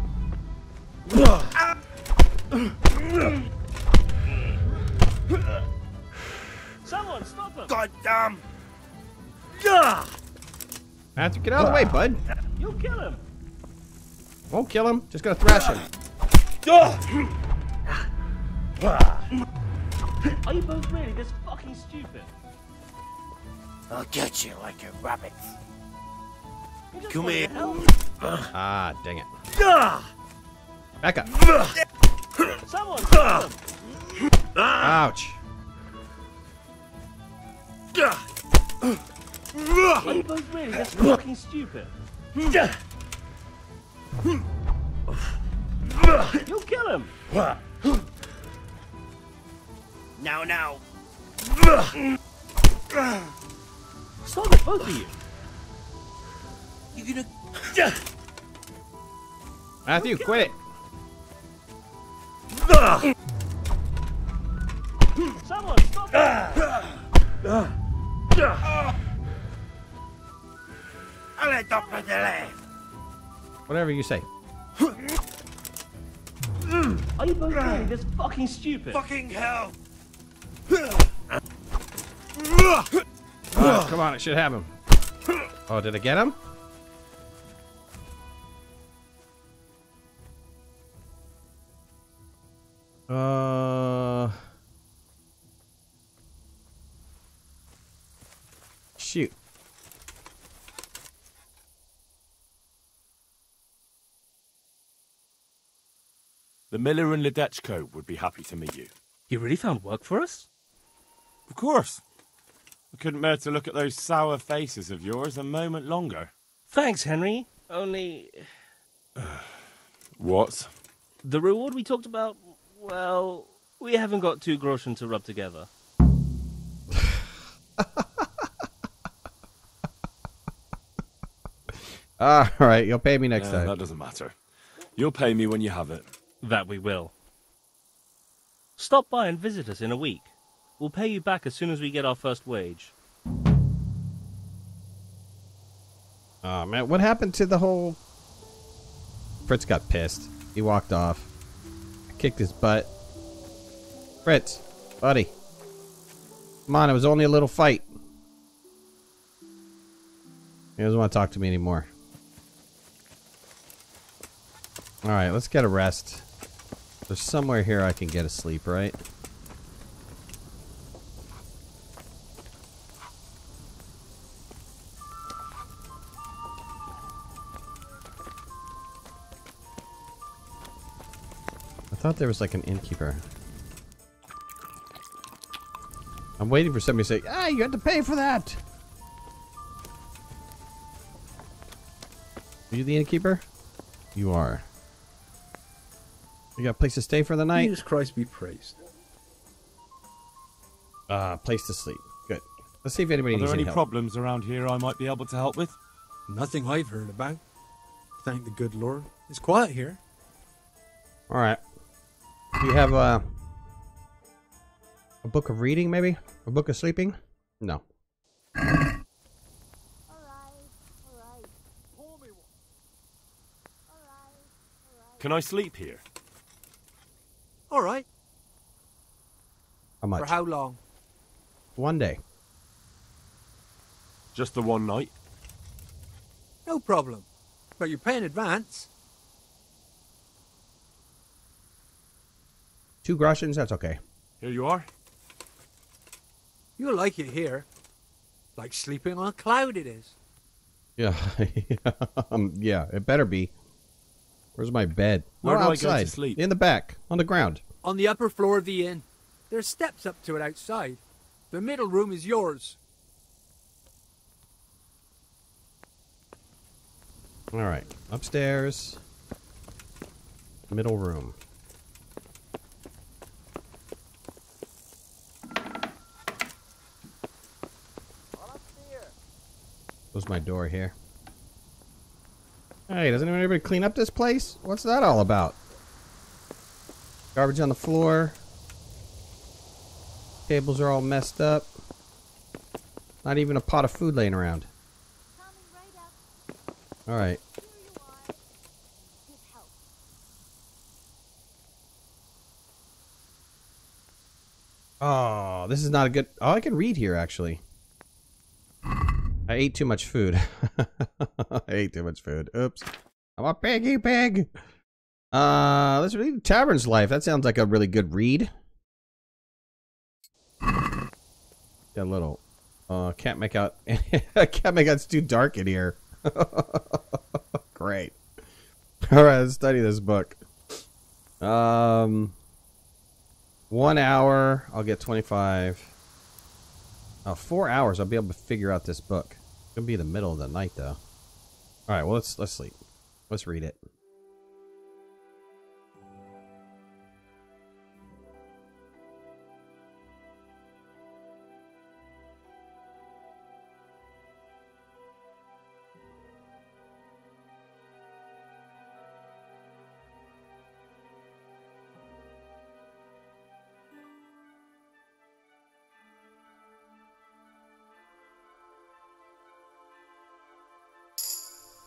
Someone stop him. God damn. Matthew, get out of the way, bud. You'll kill him. Won't kill him. Just gonna thrash him. Are you both really this fucking stupid? I'll get you like a rabbit. You just Come wanted here. to help. Ah, dang it. Back up. Someone stop him. Ouch. Are you both really this fucking stupid? You'll kill him. Now. Stop it, both of you. You're gonna... Matthew, quit it. Someone stop him. Whatever you say. Are you both really this fucking stupid? Fucking hell. Come on, it should have him. Oh, did I get him? Shoot. The miller and Ledechko would be happy to meet you. You really found work for us? Of course. I couldn't bear to look at those sour faces of yours a moment longer. Thanks, Henry. Only... What? The reward we talked about, well, we haven't got 2 groschen to rub together. Alright, you'll pay me next time. That doesn't matter. You'll pay me when you have it. That we will. Stop by and visit us in a week. We'll pay you back as soon as we get our first wage. Oh man, what happened to the whole... Fritz got pissed. He walked off. I kicked his butt. Fritz, buddy. Come on, it was only a little fight. He doesn't want to talk to me anymore. Alright, let's get a rest. There's somewhere here I can get a sleep, right? I thought there was like an innkeeper. I'm waiting for somebody to say, ah, you had to pay for that! Are you the innkeeper? You are. You got a place to stay for the night? Jesus Christ be praised. Place to sleep. Good. Let's see if anybody Are needs there any help. problems around here I might be able to help with? Nothing I've heard about. Thank the good Lord. It's quiet here. Alright. Do you have a book of reading, maybe? A book of sleeping? No. Can I sleep here? All right. How much? For how long? One day. Just the one night? No problem. But you pay in advance. 2 groshens, that's okay. Here you are. You'll like it here. Like sleeping on a cloud it is. Yeah. Yeah, it better be. Where's my bed? Where do I outside. go to sleep? In the back. On the ground. On the upper floor of the inn. There's steps up to it outside. The middle room is yours. Alright. Upstairs. Middle room. Close my door here. Hey, doesn't anybody clean up this place? What's that all about? Garbage on the floor. Tables are all messed up. Not even a pot of food laying around. Alright. Oh, this is not a good... Oh, I can read here, actually. I ate too much food. I ate too much food. Oops. I'm a piggy pig. Let's read Tavern's Life. That sounds like a really good read. Got a little... can't make out... I can't make out it's too dark in here. Great. Alright, let's study this book. 1 hour, I'll get 25. 4 hours, I'll be able to figure out this book. It's gonna be the middle of the night, though. All right, well let's sleep. Let's read it.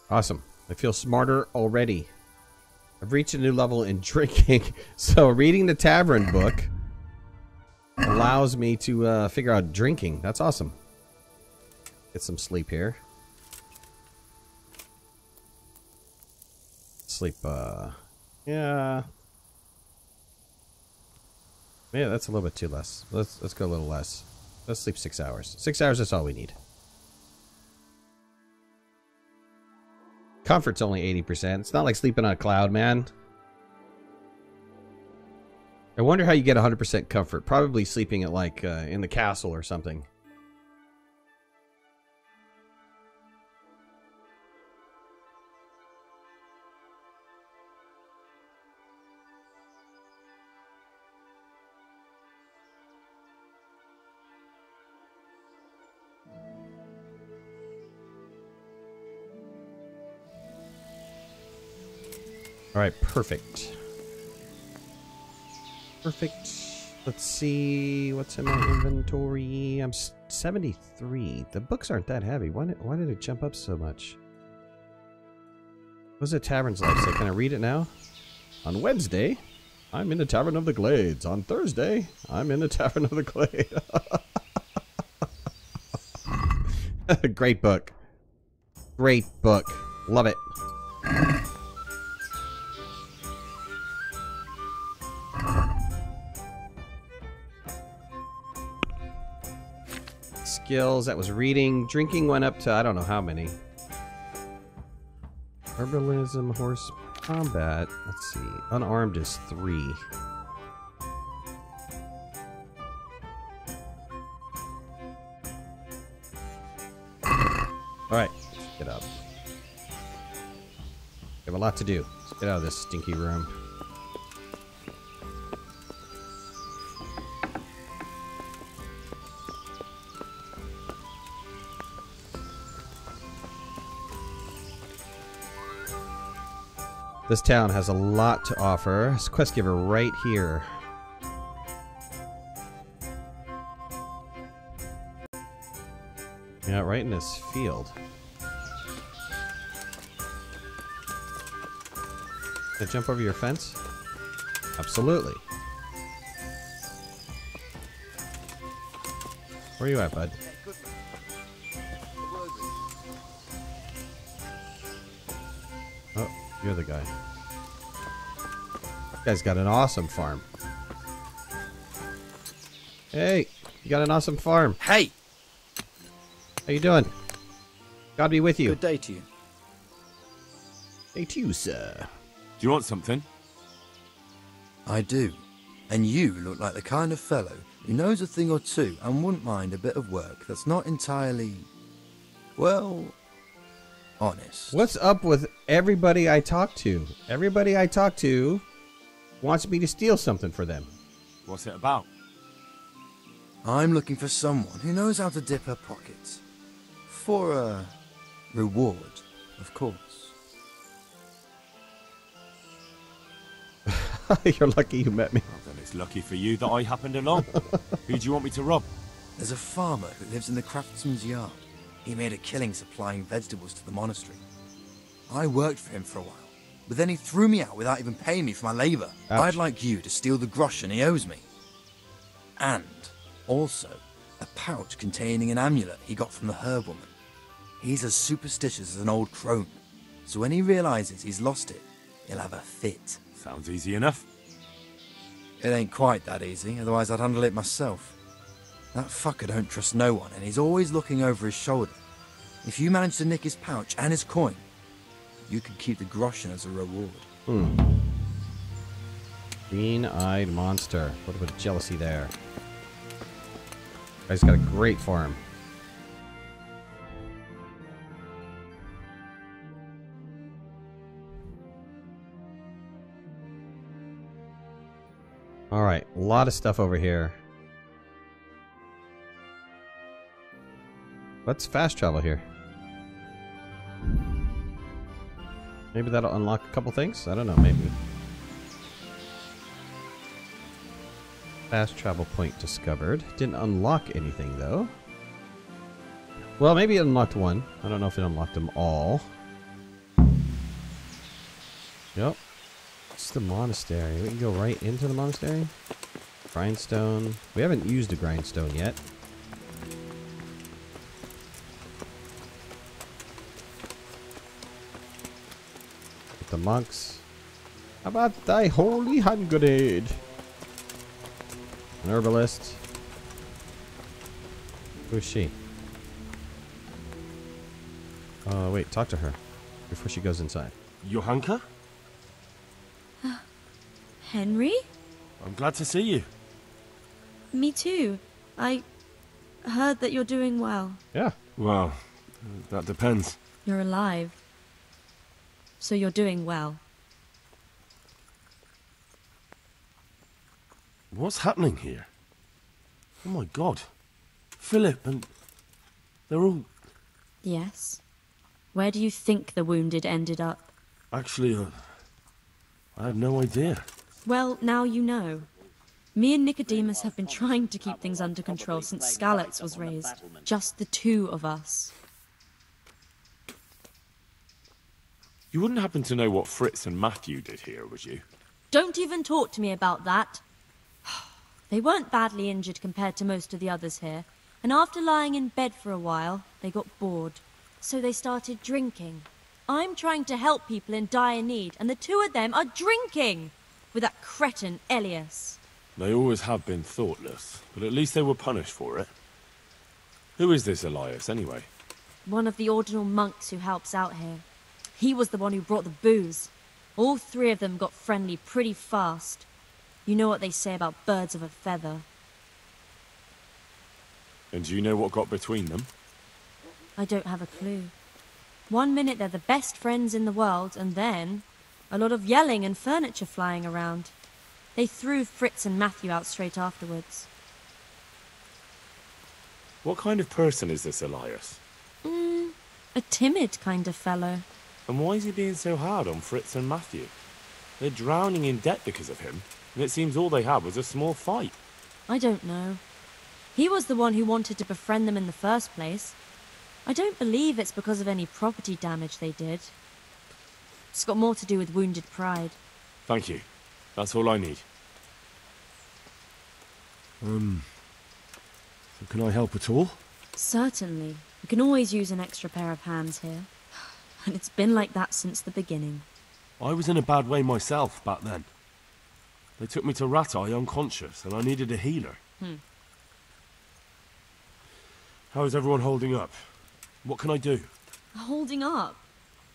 Awesome. I feel smarter already. I've reached a new level in drinking, so reading the tavern book allows me to figure out drinking. That's awesome. Get some sleep here. Sleep, yeah. Yeah, that's a little bit too less. Let's go a little less. Let's sleep 6 hours. 6 hours, that's all we need. Comfort's only 80%. It's not like sleeping on a cloud, man. I wonder how you get 100% comfort. Probably sleeping at like in the castle or something. Alright, perfect. Perfect. Let's see what's in my inventory. I'm 73. The books aren't that heavy. Why did it jump up so much? What's the tavern's life say? Can I read it now? On Wednesday, I'm in the Tavern of the Glades. On Thursday, I'm in the Tavern of the Glade. Great book. Great book. Love it. Skills, that was reading. Drinking went up to I don't know how many. Herbalism, horse combat. Let's see. Unarmed is 3. Alright, get up. We have a lot to do. Let's get out of this stinky room. This town has a lot to offer. There's a quest giver right here. Yeah, right in this field. Can I jump over your fence? Absolutely. Where are you at, bud? Oh, you're the guy. This guy's got an awesome farm. Hey, you got an awesome farm. Hey! How you doing? God be with you. Good day to you. Day to you, sir. Do you want something? I do. And you look like the kind of fellow who knows a thing or two and wouldn't mind a bit of work that's not entirely, well, honest. What's up with everybody I talk to? Everybody I talk to wants me to steal something for them. What's it about? I'm looking for someone who knows how to dip her pockets. For a reward, of course. You're lucky you met me. Well, then it's lucky for you that I happened along. Who do you want me to rob? There's a farmer who lives in the craftsman's yard. He made a killing supplying vegetables to the monastery. I worked for him for a while, but then he threw me out without even paying me for my labor. Ouch. I'd like you to steal the groschen he owes me. And also a pouch containing an amulet he got from the herb woman. He's as superstitious as an old crone, so when he realizes he's lost it, he'll have a fit. Sounds easy enough. It ain't quite that easy, otherwise I'd handle it myself. That fucker don't trust no one, and he's always looking over his shoulder. If you manage to nick his pouch and his coin, you can keep the groschen as a reward. Green-eyed monster. What about jealousy there? Guy's got a great farm. Alright, a lot of stuff over here. Let's fast travel here. Maybe that'll unlock a couple things? I don't know, maybe. Fast travel point discovered. Didn't unlock anything, though. Well, maybe it unlocked one. I don't know if it unlocked them all. Yep. It's the monastery. We can go right into the monastery. Grindstone. We haven't used a grindstone yet. With the monks. How about thy holy hand grenade? An herbalist. Who is she? Wait, talk to her before she goes inside. Johanka? Henry? I'm glad to see you. Me too. I heard that you're doing well. Yeah. Well, that depends. You're alive. So you're doing well. What's happening here? Oh my god. Philip and... they're all... Yes. Where do you think the wounded ended up? Actually, I have no idea. Well, now you know. Me and Nicodemus have been trying to keep things under control since Skalitz was raised. Just the two of us. You wouldn't happen to know what Fritz and Matthew did here, would you? Don't even talk to me about that. They weren't badly injured compared to most of the others here, and after lying in bed for a while, they got bored. So they started drinking. I'm trying to help people in dire need, and the two of them are drinking! With that cretin Elias. They always have been thoughtless, but at least they were punished for it. Who is this Elias, anyway? One of the ordinal monks who helps out here. He was the one who brought the booze. All three of them got friendly pretty fast. You know what they say about birds of a feather. And do you know what got between them? I don't have a clue. One minute they're the best friends in the world, and then a lot of yelling and furniture flying around. They threw Fritz and Matthew out straight afterwards. What kind of person is this Elias? A timid kind of fellow. And why is he being so hard on Fritz and Matthew? They're drowning in debt because of him, and it seems all they had was a small fight. I don't know. He was the one who wanted to befriend them in the first place. I don't believe it's because of any property damage they did. It's got more to do with wounded pride. Thank you. That's all I need. So can I help at all? Certainly. We can always use an extra pair of hands here. And it's been like that since the beginning. I was in a bad way myself back then. They took me to Rat Eye unconscious, and I needed a healer. How is everyone holding up? What can I do? Holding up?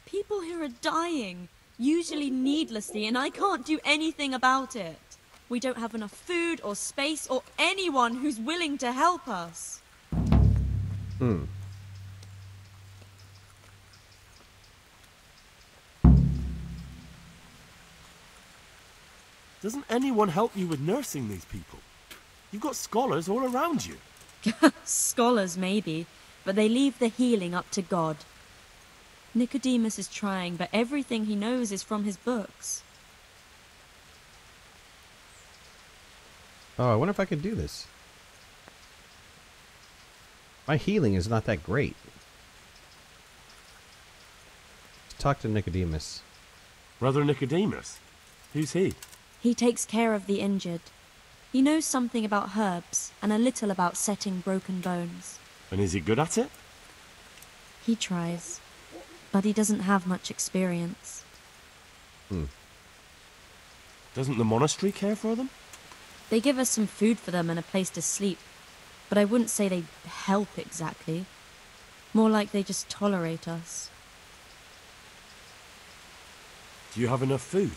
People here are dying, usually needlessly, and I can't do anything about it. We don't have enough food or space or anyone who's willing to help us. Doesn't anyone help you with nursing these people? You've got scholars all around you. Scholars, maybe, but they leave the healing up to God. Nicodemus is trying, but everything he knows is from his books. Oh, I wonder if I could do this. My healing is not that great. Let's talk to Nicodemus. Brother Nicodemus? Who's he? He takes care of the injured. He knows something about herbs and a little about setting broken bones. And is he good at it? He tries, but he doesn't have much experience. Doesn't the monastery care for them? They give us some food for them and a place to sleep, but I wouldn't say they help exactly. More like they just tolerate us. Do you have enough food?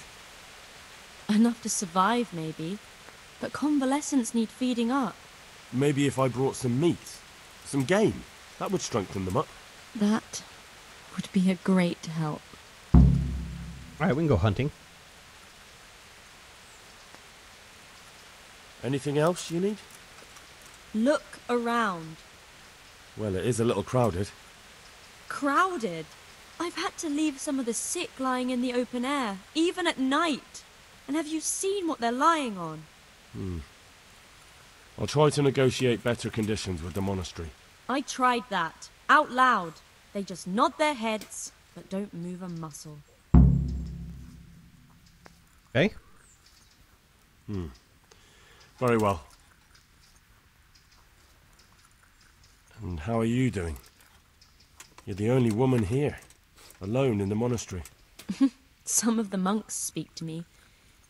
Enough to survive, maybe. But convalescents need feeding up. Maybe if I brought some meat, some game, that would strengthen them up. That would be a great help. Alright, we can go hunting. Anything else you need? Look around. Well, it is a little crowded. Crowded? I've had to leave some of the sick lying in the open air, even at night. And have you seen what they're lying on? I'll try to negotiate better conditions with the monastery. I tried that, out loud. They just nod their heads, but don't move a muscle. Okay. Very well. And how are you doing? You're the only woman here, alone in the monastery. Some of the monks speak to me,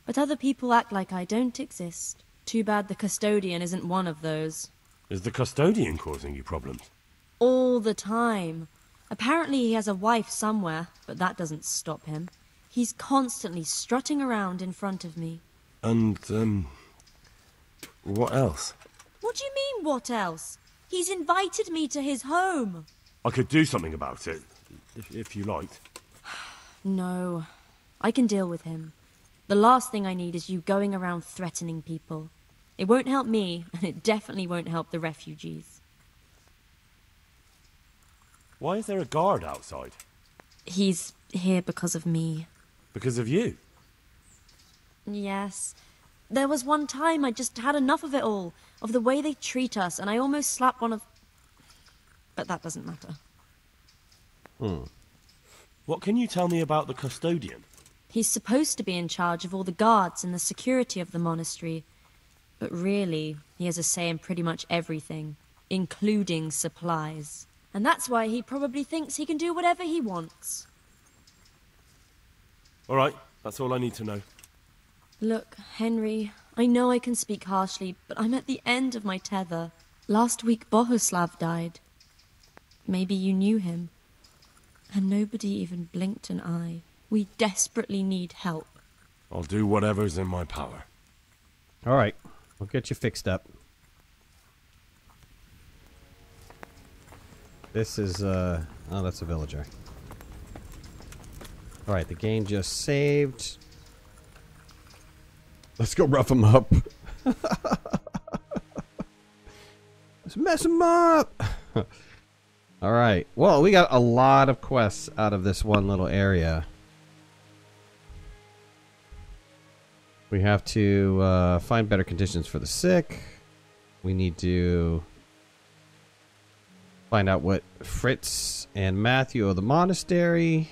but other people act like I don't exist. Too bad the custodian isn't one of those. Is the custodian causing you problems? All the time. Apparently he has a wife somewhere, but that doesn't stop him. He's constantly strutting around in front of me. And, what else? What do you mean, what else? He's invited me to his home. I could do something about it, if you liked. No, I can deal with him. The last thing I need is you going around threatening people. It won't help me, and it definitely won't help the refugees. Why is there a guard outside? He's here because of me. Because of you? Yes. There was one time I just had enough of it all, of the way they treat us, and I almost slapped one of... But that doesn't matter. What can you tell me about the custodian? He's supposed to be in charge of all the guards and the security of the monastery. But really, he has a say in pretty much everything, including supplies. And that's why he probably thinks he can do whatever he wants. All right, that's all I need to know. Look, Henry, I know I can speak harshly, but I'm at the end of my tether. Last week, Bohuslav died. Maybe you knew him. And nobody even blinked an eye. We desperately need help. I'll do whatever's in my power. All right, we'll get you fixed up. This is, oh, that's a villager. All right, the game just saved. Let's go rough him up. Let's mess him up. All right. Well, we got a lot of quests out of this one little area. We have to find better conditions for the sick. We need to find out what Fritz and Matthew owe the monastery.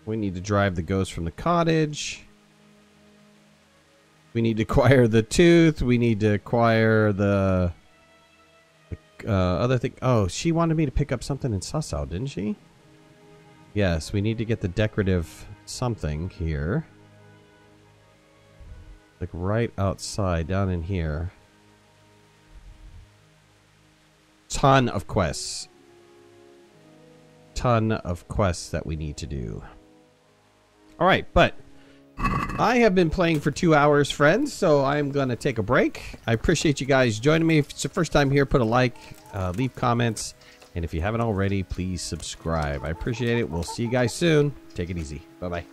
We need to drive the ghost from the cottage. We need to acquire the tooth. We need to acquire the other thing. Oh, she wanted me to pick up something in Sassau, didn't she? Yes, we need to get the decorative something here. Like right outside, down in here. Ton of quests. Ton of quests that we need to do. Alright, but I have been playing for 2 hours, friends, so I'm going to take a break. I appreciate you guys joining me. If it's your first time here, put a like, leave comments, and if you haven't already, please subscribe. I appreciate it. We'll see you guys soon. Take it easy. Bye-bye.